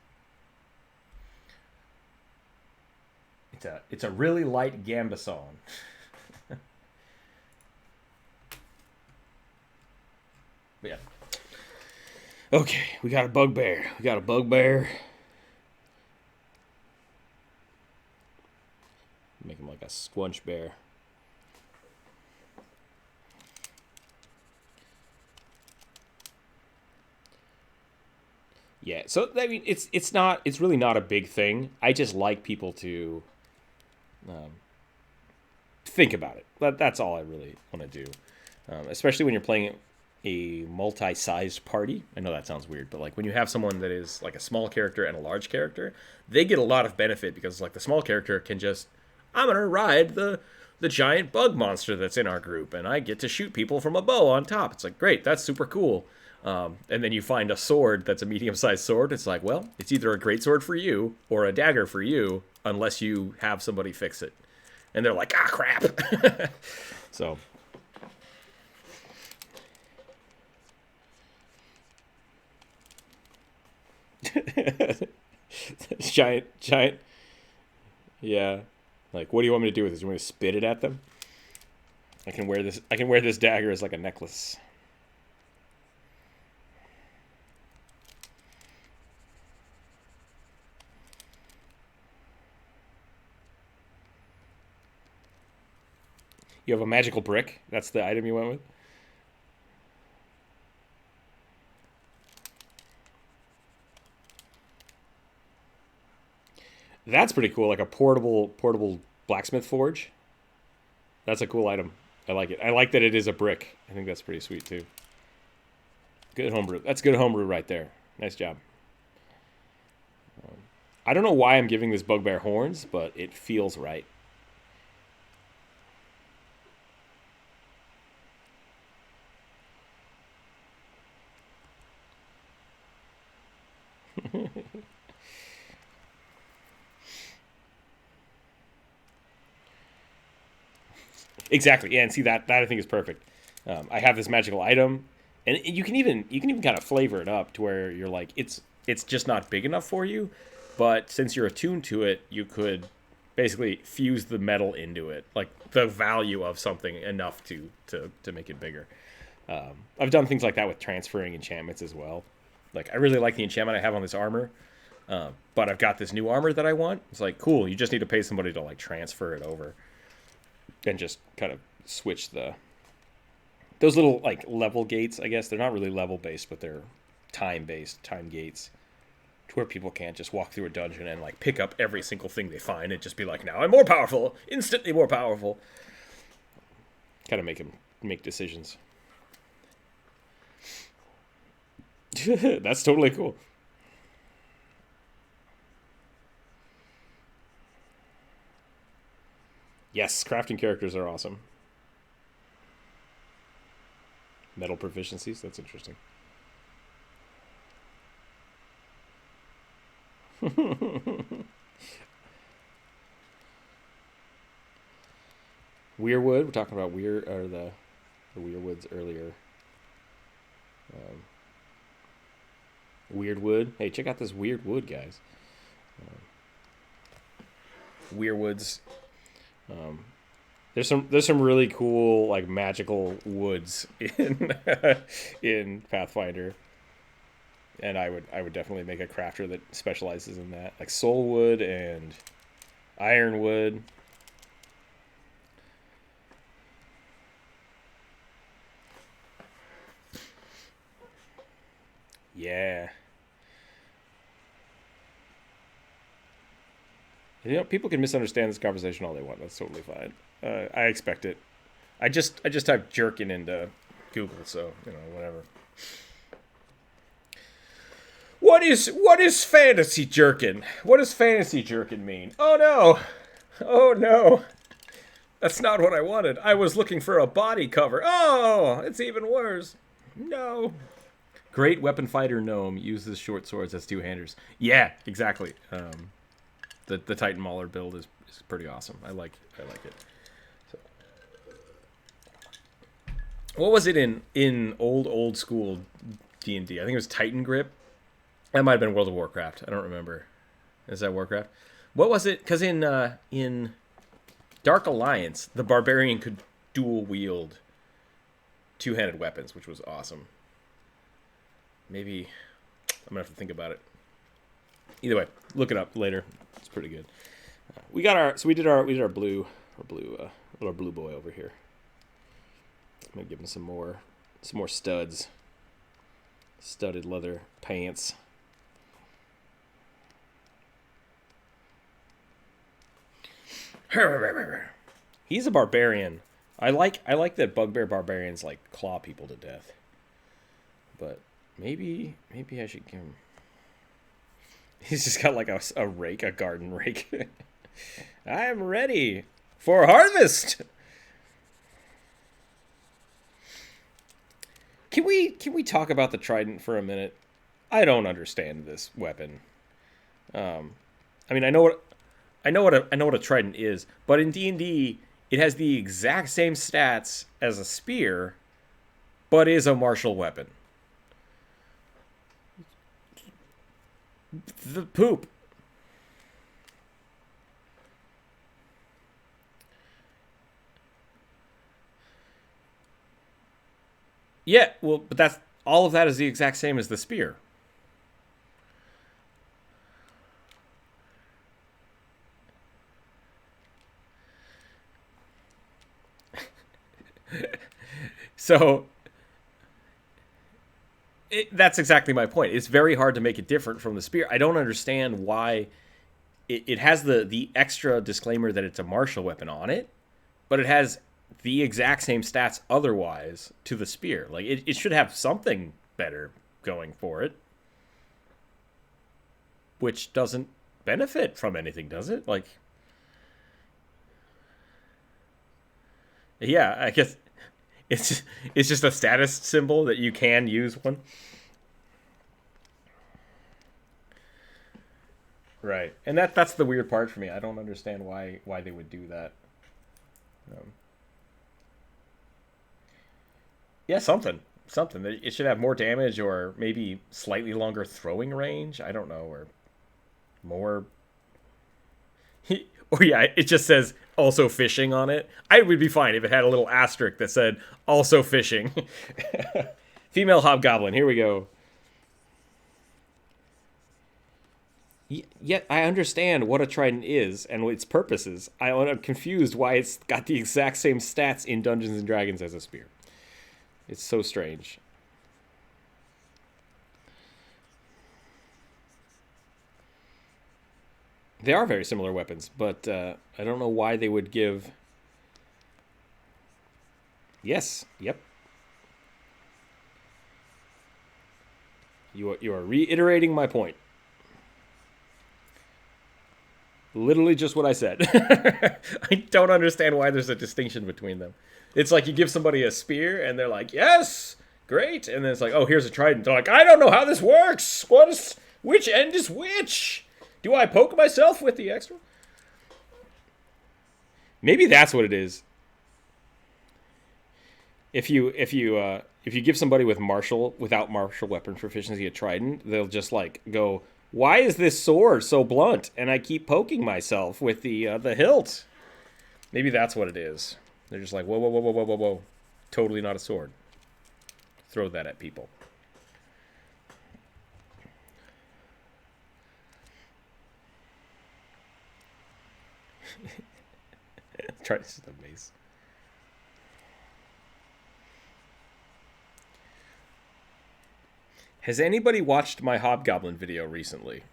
It's a really light gambeson. But yeah. Okay, we got a bugbear. Make him like a squunch bear. Yeah, so I mean, it's really not a big thing. I just like people to think about it. That's all I really want to do, especially when you're playing a multi-sized party. I know that sounds weird, but like when you have someone that is like a small character and a large character, they get a lot of benefit because like the small character can just, I'm gonna ride the giant bug monster that's in our group, and I get to shoot people from a bow on top. It's like great, that's super cool. And then you find a sword that's a medium-sized sword. It's like, well, it's either a greatsword for you or a dagger for you, unless you have somebody fix it. And they're like, ah, crap. So. giant. Yeah. Like, what do you want me to do with this? You want me to spit it at them? I can wear this dagger as like a necklace. You have a magical brick? That's the item you went with? That's pretty cool, like a portable blacksmith forge. That's a cool item. I like it. I like that it is a brick. I think that's pretty sweet too. Good homebrew. That's good homebrew right there. Nice job. I don't know why I'm giving this bugbear horns, but it feels right. Exactly. Yeah, and see that I think is perfect. I have this magical item, and you can even kind of flavor it up to where you're like it's just not big enough for you, but since you're attuned to it, you could basically fuse the metal into it, like the value of something enough to make it bigger. I've done things like that with transferring enchantments as well. Like I really like the enchantment I have on this armor, but I've got this new armor that I want. It's like cool. You just need to pay somebody to like transfer it over. And just kind of switch those little like level gates. I guess they're not really level based, but they're time gates, to where people can't just walk through a dungeon and like pick up every single thing they find and just be like, now I'm more powerful, instantly more powerful. Kind of make them make decisions. That's totally cool. Yes, crafting characters are awesome. Metal proficiencies, that's interesting. Weirwood, we're talking about the Weirwoods earlier. Weird wood. Hey, check out this weird wood, guys. Weirwoods. There's some really cool like magical woods in in Pathfinder, and I would definitely make a crafter that specializes in that, like soulwood and ironwood. Yeah. You know, people can misunderstand this conversation all they want. That's totally fine. I expect it. I just typed jerkin into Google, so whatever. What is fantasy jerkin? What does fantasy jerkin mean? Oh no, that's not what I wanted. I was looking for a body cover. Oh, it's even worse. No. Great weapon fighter gnome uses short swords as two-handers. Yeah, exactly. The Titan Mauler build is pretty awesome. I like it. So. What was it in old school D&D? I think it was Titan Grip. That might have been World of Warcraft. I don't remember. Is that Warcraft? What was it? Because in Dark Alliance, the barbarian could dual wield two-handed weapons, which was awesome. Maybe I'm gonna have to think about it. Either way, look it up later. It's pretty good. We did our blue boy over here. I'm gonna give him some more studs. Studded leather pants. He's a barbarian. I like that bugbear barbarians like claw people to death. But maybe I should give him. He's just got like a rake, a garden rake. I'm ready for harvest. Can we talk about the trident for a minute? I don't understand this weapon. I mean, I know what a trident is, but in D&D, it has the exact same stats as a spear, but is a martial weapon. The poop. Yeah, well, but that's all of that is the exact same as the spear. So that's exactly my point. It's very hard to make it different from the spear. I don't understand why it has the extra disclaimer that it's a martial weapon on it, but it has the exact same stats otherwise to the spear. Like, it should have something better going for it, which doesn't benefit from anything, does it? Like, yeah, I guess it's just a status symbol that you can use one. Right, and that's the weird part for me. I don't understand why they would do that. Um, yeah, something. It should have more damage, or maybe slightly longer throwing range. I don't know, or more. Or yeah, it just says also fishing on it. I would be fine if it had a little asterisk that said also fishing. Female hobgoblin. Here we go. Yet I understand what a trident is and its purposes. I'm confused why it's got the exact same stats in Dungeons and Dragons as a spear. It's so strange. They are very similar weapons, but I don't know why they would give. Yes. Yep. You are reiterating my point. Literally just what I said. I don't understand why there's a distinction between them. It's like you give somebody a spear and they're like, yes, great. And then it's like, oh, here's a trident. They're like, I don't know how this works. Which end is which? Do I poke myself with the extra? Maybe that's what it is. If you give somebody without martial weapon proficiency a trident, they'll just like go, why is this sword so blunt? And I keep poking myself with the hilt. Maybe that's what it is. They're just like, whoa, whoa, whoa, whoa, whoa, whoa, whoa. Totally not a sword. Throw that at people. Try this is the mace. Has anybody watched my Hobgoblin video recently?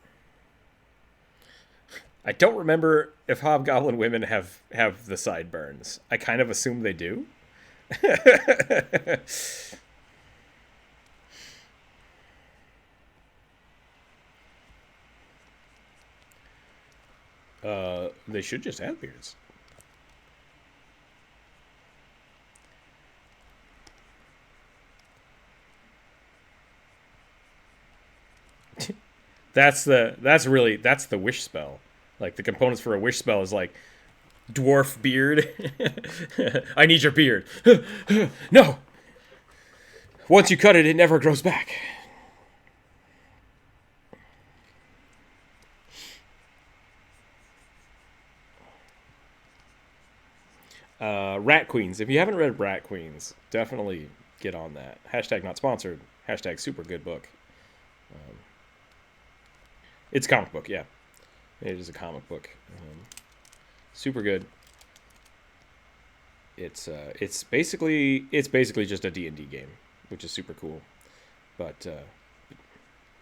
I don't remember if Hobgoblin women have the sideburns. I kind of assume they do. They should just have beards. That's the wish spell. Like, the components for a wish spell is like dwarf beard. I need your beard. No. Once you cut it, it never grows back. Rat Queens. If you haven't read Rat Queens, definitely get on that. Hashtag not sponsored. Hashtag super good book. It's a comic book, yeah. It is a comic book. Super good. It's basically just a D&D game, which is super cool. But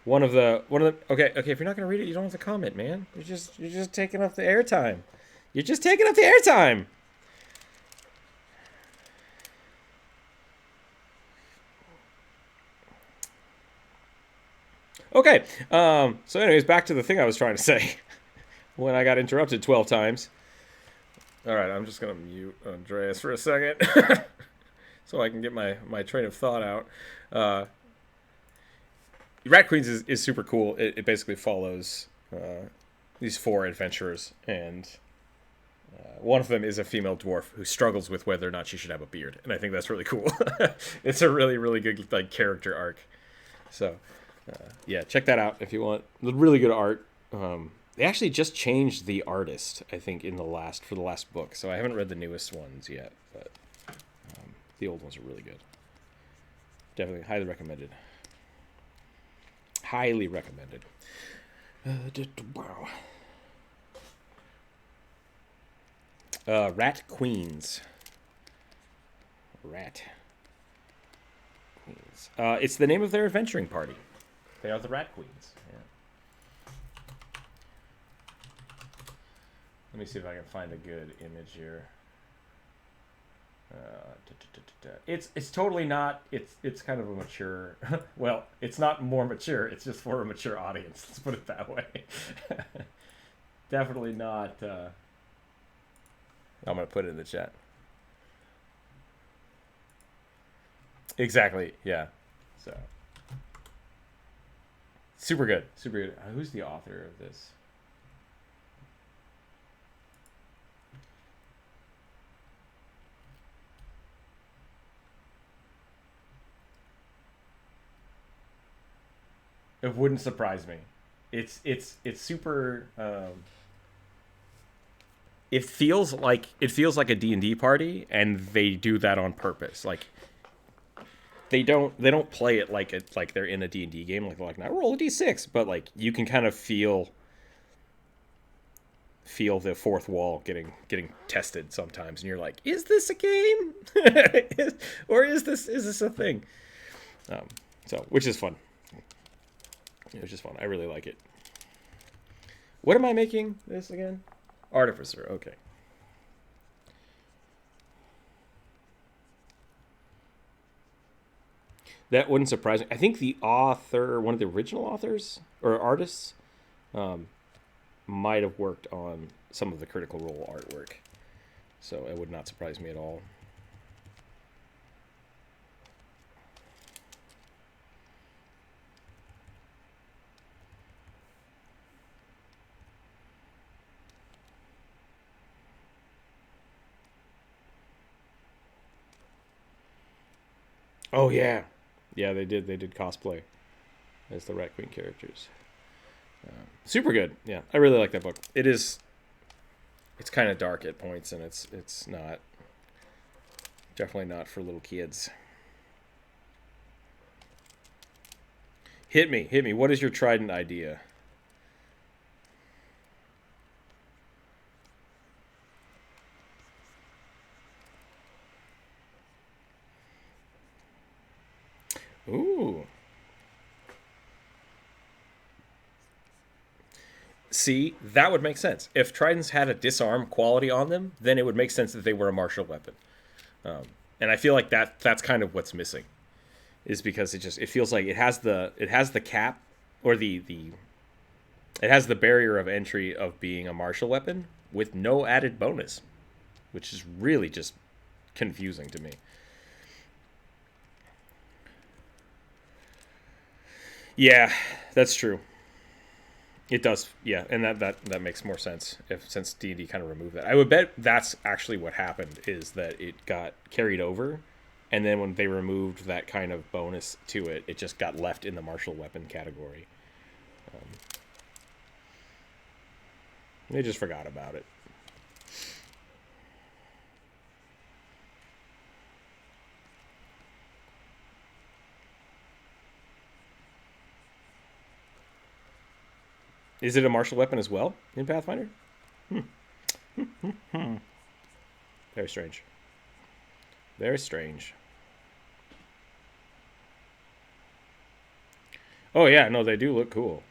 one of the okay, if you're not gonna read it, you don't have to comment, man. You're just taking up the airtime. You're just taking up the airtime. Okay, so anyways, back to the thing I was trying to say when I got interrupted 12 times. All right, I'm just going to mute Andreas for a second. so I can get my train of thought out. Rat Queens is super cool. It basically follows these 4 adventurers, and one of them is a female dwarf who struggles with whether or not she should have a beard, and I think that's really cool. It's a really, really good like character arc. So, yeah, check that out if you want. Really good art. They actually just changed the artist, I think, for the last book. So I haven't read the newest ones yet, but the old ones are really good. Definitely highly recommended. Highly recommended. Wow. Rat Queens. Rat Queens. It's the name of their adventuring party. They are the Rat Queens. Yeah. Let me see if I can find a good image here. It's totally not. It's kind of a mature. Well, it's not more mature. It's just for a mature audience. Let's put it that way. Definitely not. I'm gonna put it in the chat. Exactly. Yeah. So super good. Super good. Who's the author of this? It wouldn't surprise me. It's super. It feels like a D&D party, and they do that on purpose. Like they don't play it like they're in a D&D game. Like they're like, now roll a d6, but like you can kind of feel the fourth wall getting tested sometimes, and you're like, is this a game, or is this a thing? So which is fun. It was just fun. I really like it. What am I making this again? Artificer. Okay. That wouldn't surprise me. I think the author, one of the original authors or artists, might have worked on some of the Critical Role artwork. So it would not surprise me at all. Oh yeah, yeah, they did cosplay as the Rat Queen characters. Super good. Yeah, I really like that book. It's kind of dark at points, and it's not definitely not for little kids. Hit me. What is your Trident idea? Ooh. See, that would make sense. If Tridents had a disarm quality on them, then it would make sense that they were a martial weapon. And I feel like that's kind of what's missing, is because it feels like it has the cap, or it has the barrier of entry of being a martial weapon with no added bonus, which is really just confusing to me. Yeah, that's true. It does, yeah, and that makes more sense since D&D kind of removed that. I would bet that's actually what happened, is that it got carried over, and then when they removed that kind of bonus to it, it just got left in the martial weapon category. They just forgot about it. Is it a martial weapon as well in Pathfinder? Very strange. Very strange. Oh yeah, no, they do look cool.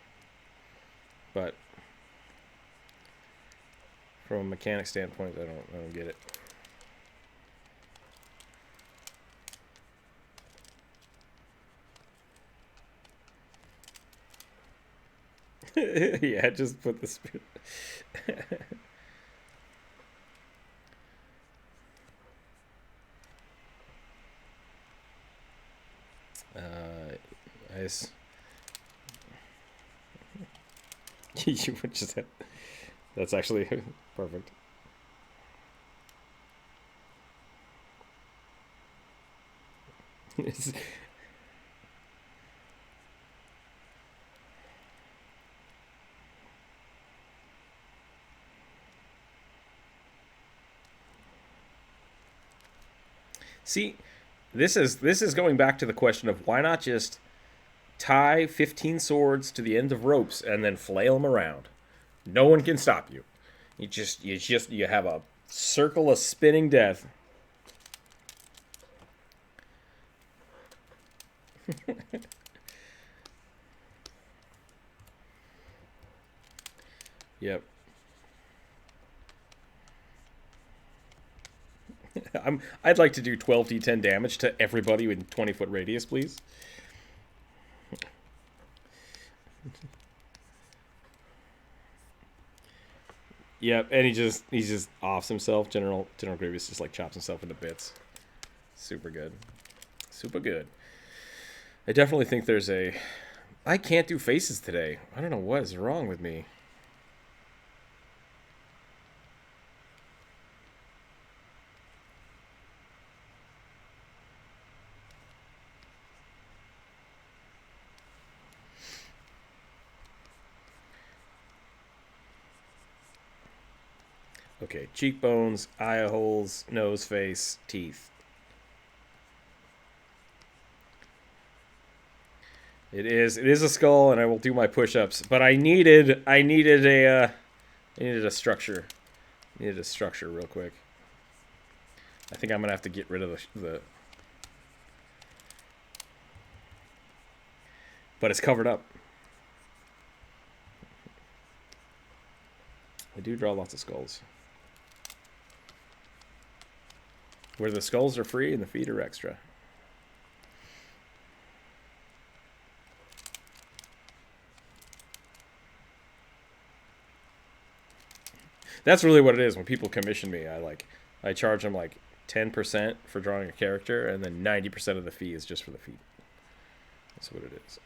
But from a mechanic standpoint, I don't get it. Yeah, just put the spirit. nice. You would just have, that's actually perfect. See, this is going back to the question of why not just tie 15 swords to the end of ropes and then flail them around. No one can stop you. You have a circle of spinning death. Yep. I'd like to do 12d10 damage to everybody within 20-foot radius, please. Yep, and he just offs himself. General Grievous just like chops himself into bits. Super good. Super good. I definitely think there's a... I can't do faces today. I don't know what is wrong with me. Okay, cheekbones, eye holes, nose, face, teeth. It is a skull, and I will do my push-ups. But I needed a structure. I needed a structure real quick. I think I'm gonna have to get rid of the. But it's covered up. I do draw lots of skulls. Where the skulls are free and the feet are extra. That's really what it is. When people commission me, I charge them like 10% for drawing a character, and then 90% of the fee is just for the feet. That's what it is.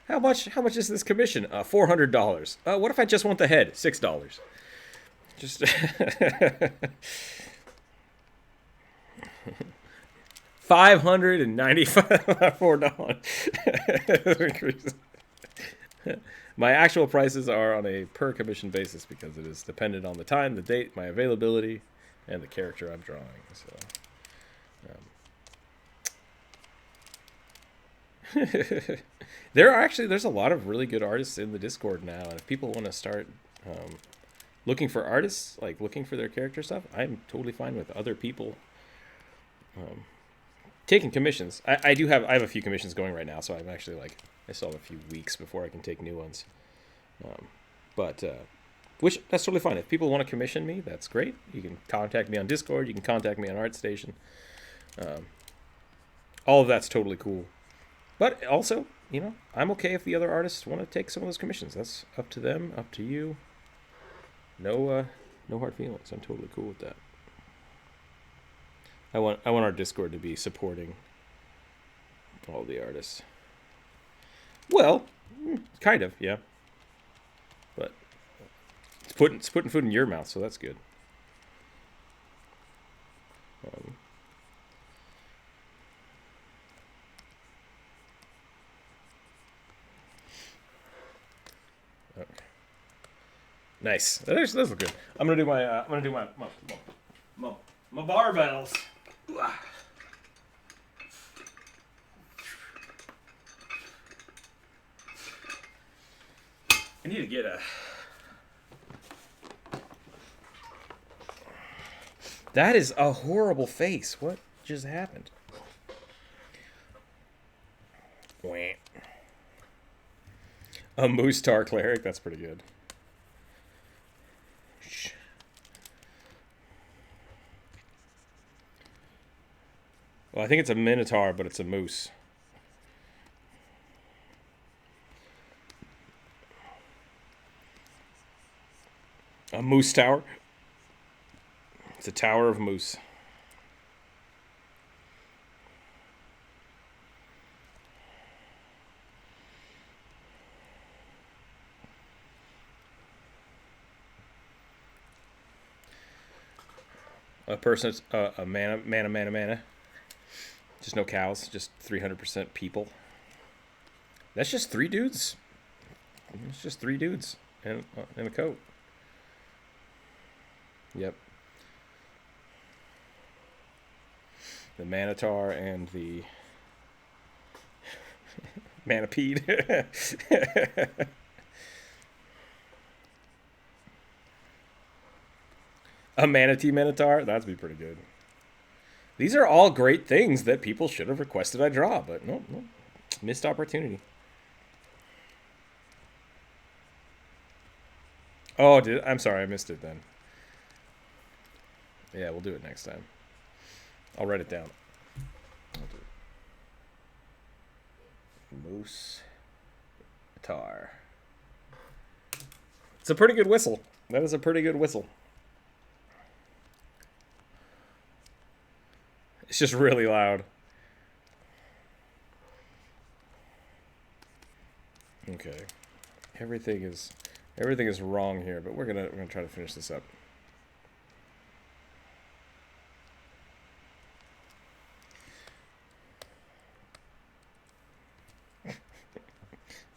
How much is this commission? $400. What if I just want the head? $6. Just $594. My actual prices are on a per commission basis because it is dependent on the time, the date, my availability, and the character I'm drawing. So, there's a lot of really good artists in the Discord now, and if people want to start looking for artists, like looking for their character stuff, I'm totally fine with other people taking commissions. I have a few commissions going right now, so I'm actually I still have a few weeks before I can take new ones. Which that's totally fine. If people want to commission me, that's great. You can contact me on Discord. You can contact me on ArtStation. All of that's totally cool. But also, I'm okay if the other artists want to take some of those commissions. That's up to them, up to you. No hard feelings. I'm totally cool with that. I want our Discord to be supporting all the artists. Well, kind of, yeah. But it's putting food in your mouth, so that's good. Okay. Nice. Those look good. I'm gonna do my barbells. I need to get a... That is a horrible face. What just happened? A Moose Tar Cleric? That's pretty good. Well, I think it's a Minotaur, but it's a moose. A moose tower. It's a tower of moose. A person, a mana. Just no cows, just 300% people. That's just 3 dudes. It's just 3 dudes in a coat. Yep. The Manatar and the Manapede. A Manatee Minotaur? That'd be pretty good. These are all great things that people should have requested I draw, but nope. Missed opportunity. Oh, I'm sorry, I missed it then. Yeah, we'll do it next time. I'll write it down. Moose Tar. It's a pretty good whistle. That is a pretty good whistle. It's just really loud. Okay. Everything is wrong here, but we're gonna try to finish this up.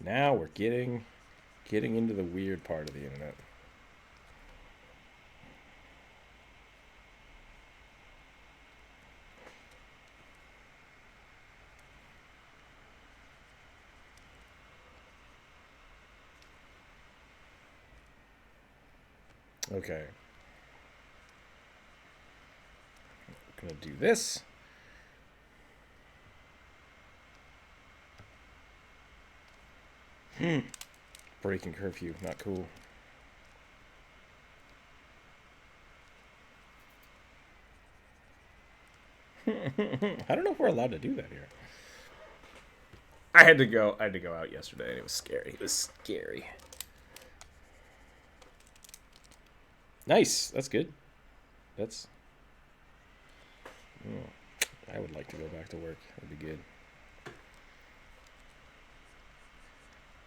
Now we're getting into the weird part of the internet. Okay. I'm gonna do this. Breaking curfew, not cool. I don't know if we're allowed to do that here. I had to go out yesterday and it was scary. It was scary. Nice. That's good. That's... I would like to go back to work. That'd be good.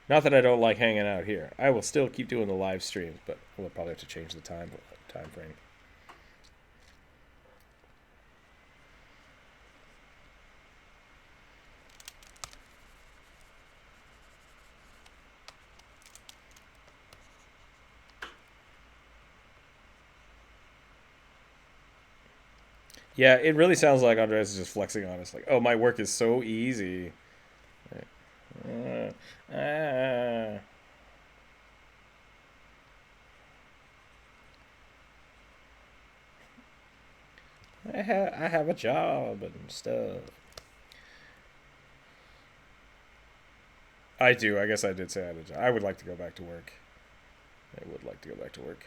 Not that I don't like hanging out here. I will still keep doing the live streams, but we'll probably have to change the time frame. Yeah, it really sounds like Andres is just flexing on us. Like, oh, my work is so easy. I have a job and stuff. I do. I guess I did say I had a job. I would like to go back to work. I would like to go back to work.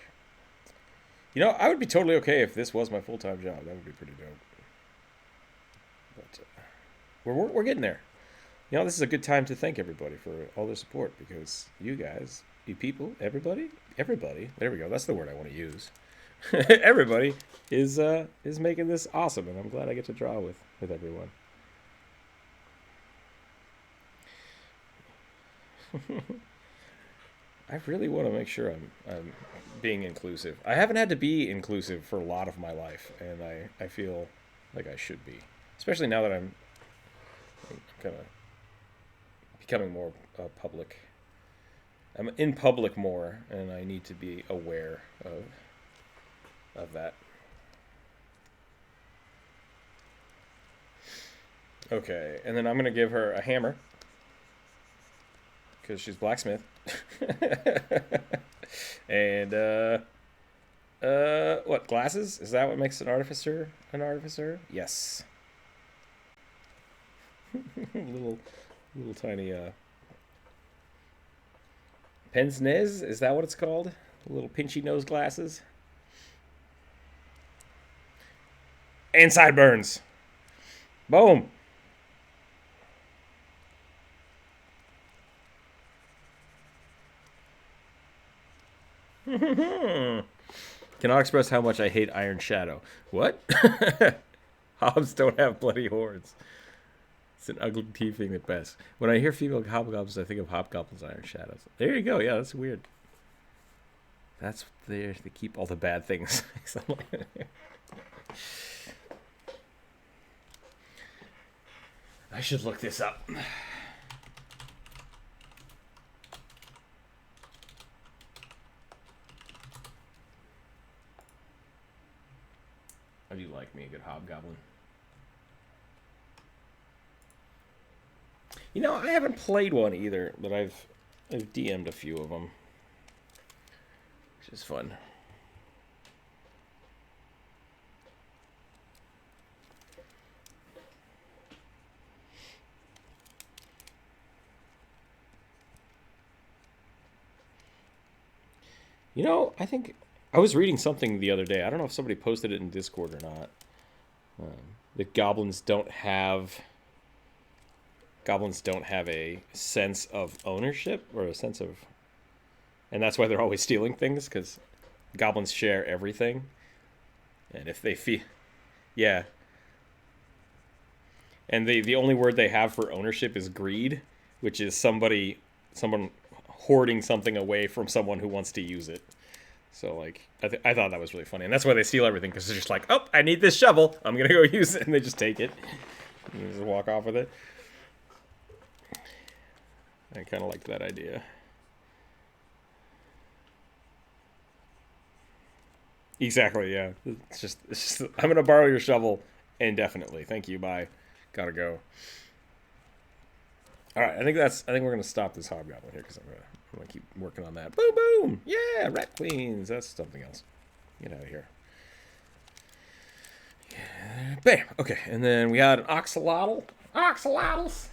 You know, I would be totally okay if this was my full-time job. That would be pretty dope. But we're getting there. You know, this is a good time to thank everybody for all their support because you guys, you people, everybody, there we go. That's the word I want to use. Everybody is making this awesome, and I'm glad I get to draw with everyone. I really want to make sure I'm being inclusive. I haven't had to be inclusive for a lot of my life, and I feel like I should be, especially now that I'm kind of becoming more public. I'm in public more, and I need to be aware of that. Okay, and then I'm gonna give her a hammer because she's blacksmith. And what, glasses? Is that what makes an artificer an artificer? Yes. little tiny pince nez, is that what it's called? Little pinchy nose glasses. And sideburns. Boom. Cannot express how much I hate Iron Shadow. What? Hobs don't have bloody horns. It's an ugly teething at best. When I hear female hobgoblins, I think of hobgoblins, Iron Shadows. There you go. Yeah, that's weird. That's there to keep all the bad things. I should look this up. I do like me a good hobgoblin. You know, I haven't played one either, but I've DM'd a few of them, which is fun. You know, I think I was reading something the other day. I don't know if somebody posted it in Discord or not. That goblins don't have a sense of ownership or a sense of, and that's why they're always stealing things, because goblins share everything, and if they feel, yeah, and the only word they have for ownership is greed, which is someone hoarding something away from someone who wants to use it. So, like, I thought that was really funny. And that's why they steal everything, because they're just like, oh, I need this shovel. I'm going to go use it. And they just take it. And they just walk off with it. I kind of liked that idea. Exactly, yeah. It's just I'm going to borrow your shovel indefinitely. Thank you, bye. Gotta go. All right, I think we're going to stop this hobgoblin here, because I'm going to keep working on that. Boom, boom! Yeah, rat queens. That's something else. Get out of here. Yeah, bam! Okay, and then we had an oxalotl. Oxalotls!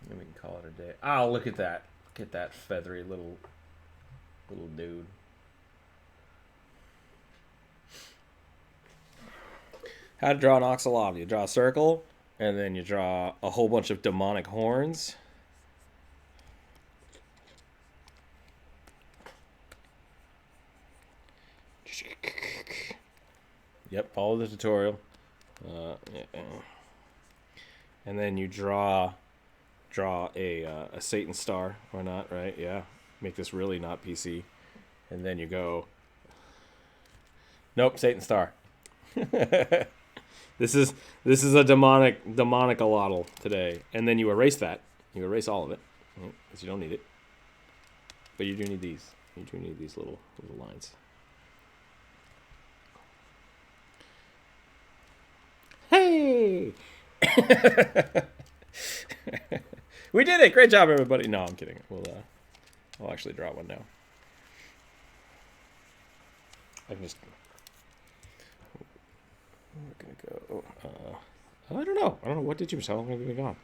Then we can call it a day. Oh, look at that. Look at that feathery little dude. How to draw an oxalotl. You draw a circle, and then you draw a whole bunch of demonic horns. Yep, follow the tutorial. Yeah. And then you draw a Satan star. Why not, right? Yeah. Make this really not PC. And then you go... Nope, Satan star. This is a demonic allotl today, and then you erase that. You erase all of it, because you don't need it. But you do need these. You do need these little lines. Hey, we did it! Great job, everybody. No, I'm kidding. I'll actually draw one now. I can just. We're gonna go. I don't know. What did you tell me? We've been gone.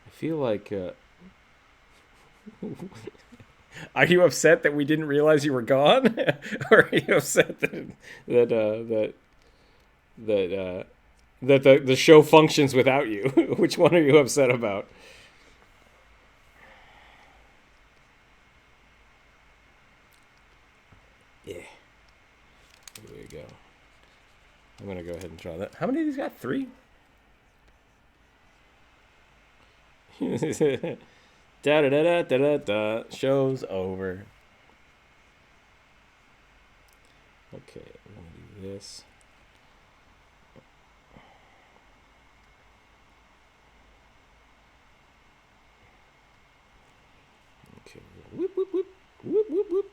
I feel like. Are you upset that we didn't realize you were gone, or are you upset that the show functions without you? Which one are you upset about? Yeah. There you go. I'm going to go ahead and draw that. How many of these got? 3? Da-da-da-da-da-da. Show's over. Okay, I'm going to do this. Okay. Whoop, whoop, whoop. Whoop, whoop, whoop.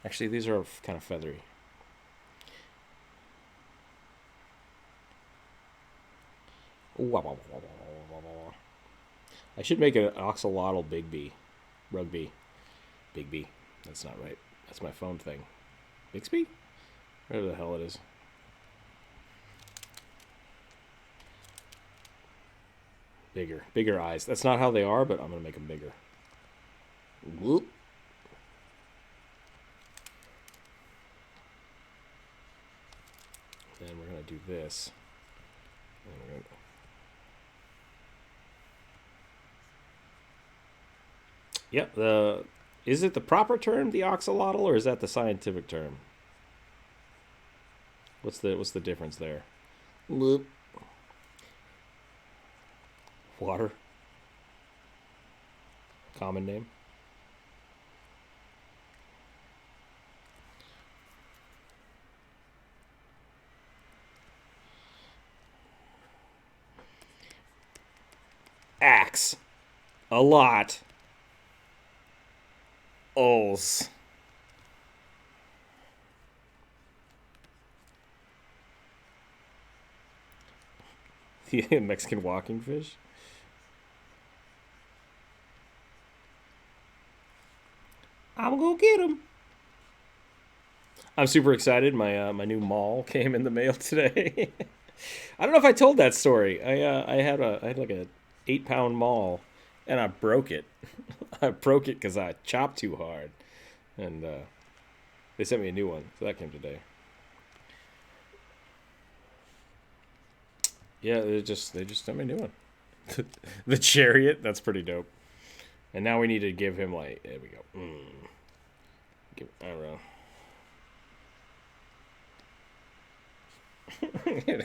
Actually, these are kind of feathery. I should make an oxalotl Bigby. Rugby. Bigby. That's not right. That's my phone thing. Bixby? Whatever the hell it is. Bigger. Bigger eyes. That's not how they are, but I'm going to make them bigger. Whoop. Then we're going to do this. And we're going to... Yeah, is it the proper term, the oxalotl, or is that the scientific term? What's the difference there? Whoop. Water. Common name. Axe. A lot. Ols. The Mexican walking fish. I'm gonna get him. I'm super excited. My new maul came in the mail today. I don't know if I told that story. I had like a 8-pound maul, and I broke it. I broke it because I chopped too hard, and they sent me a new one, so that came today. Yeah, they just sent me a new one. The chariot, that's pretty dope. And now we need to give him like, there we go. I don't know.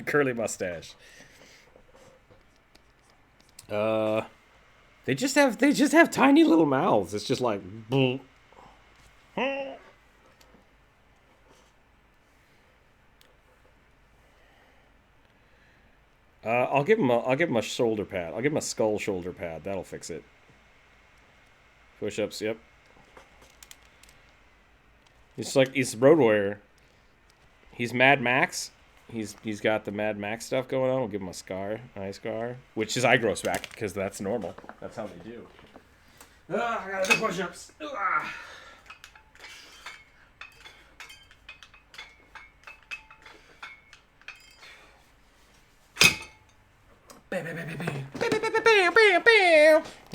A curly mustache. They just have tiny little mouths. It's just like. I'll give him a shoulder pad. I'll give him a skull shoulder pad. That'll fix it. Push-ups. Yep. He's Road Warrior. He's Mad Max. He's got the Mad Max stuff going on. We'll give him a scar, eye scar, which is eye grows back because that's normal. That's how they do. I gotta do push-ups.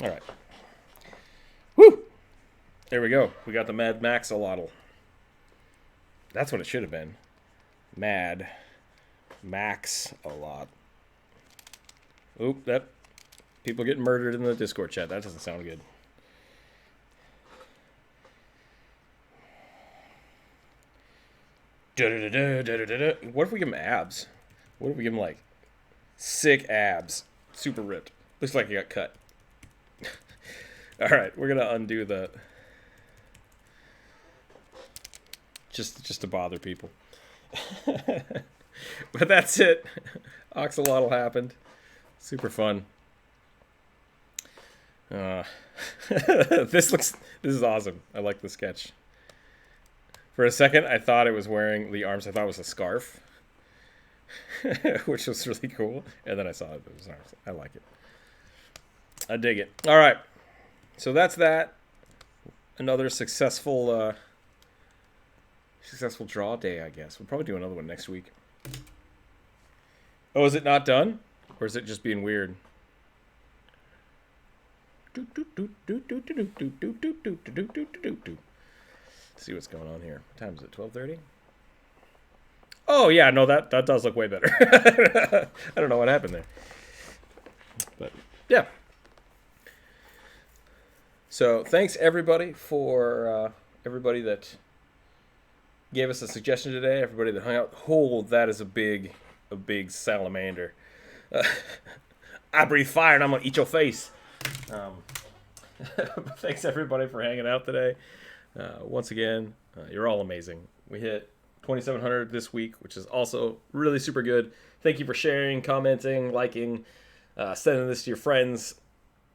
All right. Woo! There we go. We got the Mad Max Alotl. That's what it should have been. Mad Max a lot. Oop, that people getting murdered in the Discord chat. That doesn't sound good. What if we give him abs? What if we give him like sick abs, super ripped? Looks like he got cut. All right, we're gonna undo the just to bother people. But that's it. Oxalotl happened. Super fun. This is awesome. I like the sketch. For a second, I thought it was wearing the arms. I thought it was a scarf, which was really cool. And then I saw it was arms. I like it. I dig it. All right. So that's that. Another successful draw day, I guess. We'll probably do another one next week. Oh, is it not done? Or is it just being weird? See what's going on here. What time is it? 12:30? Oh, yeah. No, that does look way better. I don't know what happened there. But, yeah. So, thanks, everybody, for everybody that gave us a suggestion today. Everybody that hung out. Oh, that is a big salamander. I breathe fire and I'm going to eat your face. Thanks, everybody, for hanging out today. Once again, you're all amazing. We hit 2,700 this week, which is also really super good. Thank you for sharing, commenting, liking, sending this to your friends.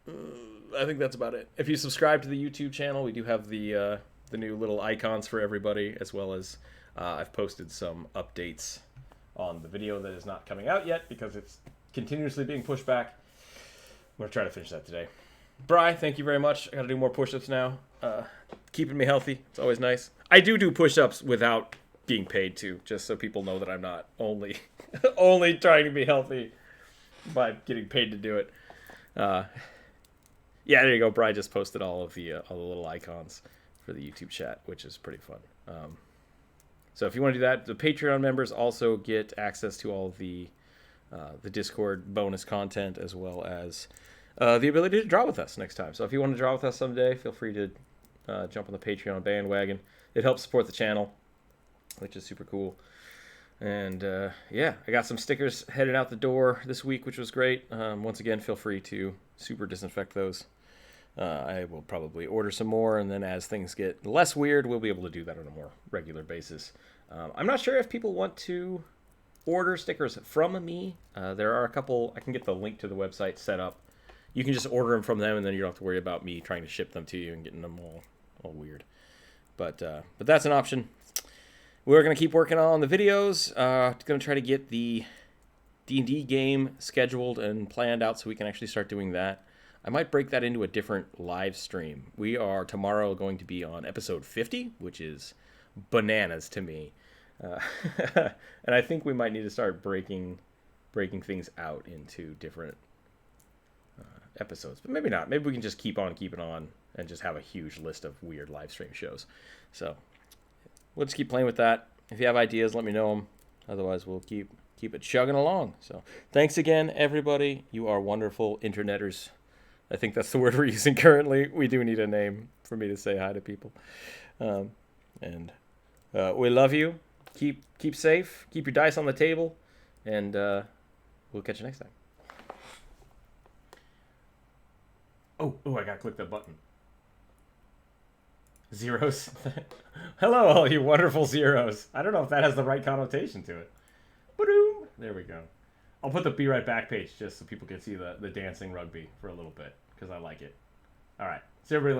I think that's about it. If you subscribe to the YouTube channel, we do have the new little icons for everybody, as well as I've posted some updates on the video that is not coming out yet because it's continuously being pushed back. I'm going to try to finish that today. Bri, thank you very much. I got to do more push-ups now. Keeping me healthy. It's always nice. I do push-ups without being paid to, just so people know that I'm not only trying to be healthy by getting paid to do it. Yeah, there you go. Bri just posted all the little icons for the YouTube chat, which is pretty fun. So if you want to do that, the Patreon members also get access to all of the Discord bonus content, as well as the ability to draw with us next time. So if you want to draw with us someday, feel free to jump on the Patreon bandwagon. It helps support the channel, which is super cool. And yeah, I got some stickers headed out the door this week, which was great. Once again, feel free to super disinfect those. I will probably order some more, and then as things get less weird, we'll be able to do that on a more regular basis. I'm not sure if people want to order stickers from me. There are a couple. I can get the link to the website set up. You can just order them from them, and then you don't have to worry about me trying to ship them to you and getting them all weird. But that's an option. We're going to keep working on the videos. Going to try to get the D&D game scheduled and planned out so we can actually start doing that. I might break that into a different live stream. We are tomorrow going to be on episode 50, which is bananas to me. And I think we might need to start breaking things out into different episodes. But maybe not. Maybe we can just keep on keeping on and just have a huge list of weird live stream shows. So we'll just keep playing with that. If you have ideas, let me know them. Otherwise, we'll keep it chugging along. So thanks again, everybody. You are wonderful interneters. I think that's the word we're using currently. We do need a name for me to say hi to people. And we love you. Keep safe. Keep your dice on the table. And we'll catch you next time. Oh, I gotta click the button. Zeros. Hello, all you wonderful zeros. I don't know if that has the right connotation to it. Ba-doom. There we go. I'll put the Be Right Back page just so people can see the dancing rugby for a little bit, because I like it. All right. So everybody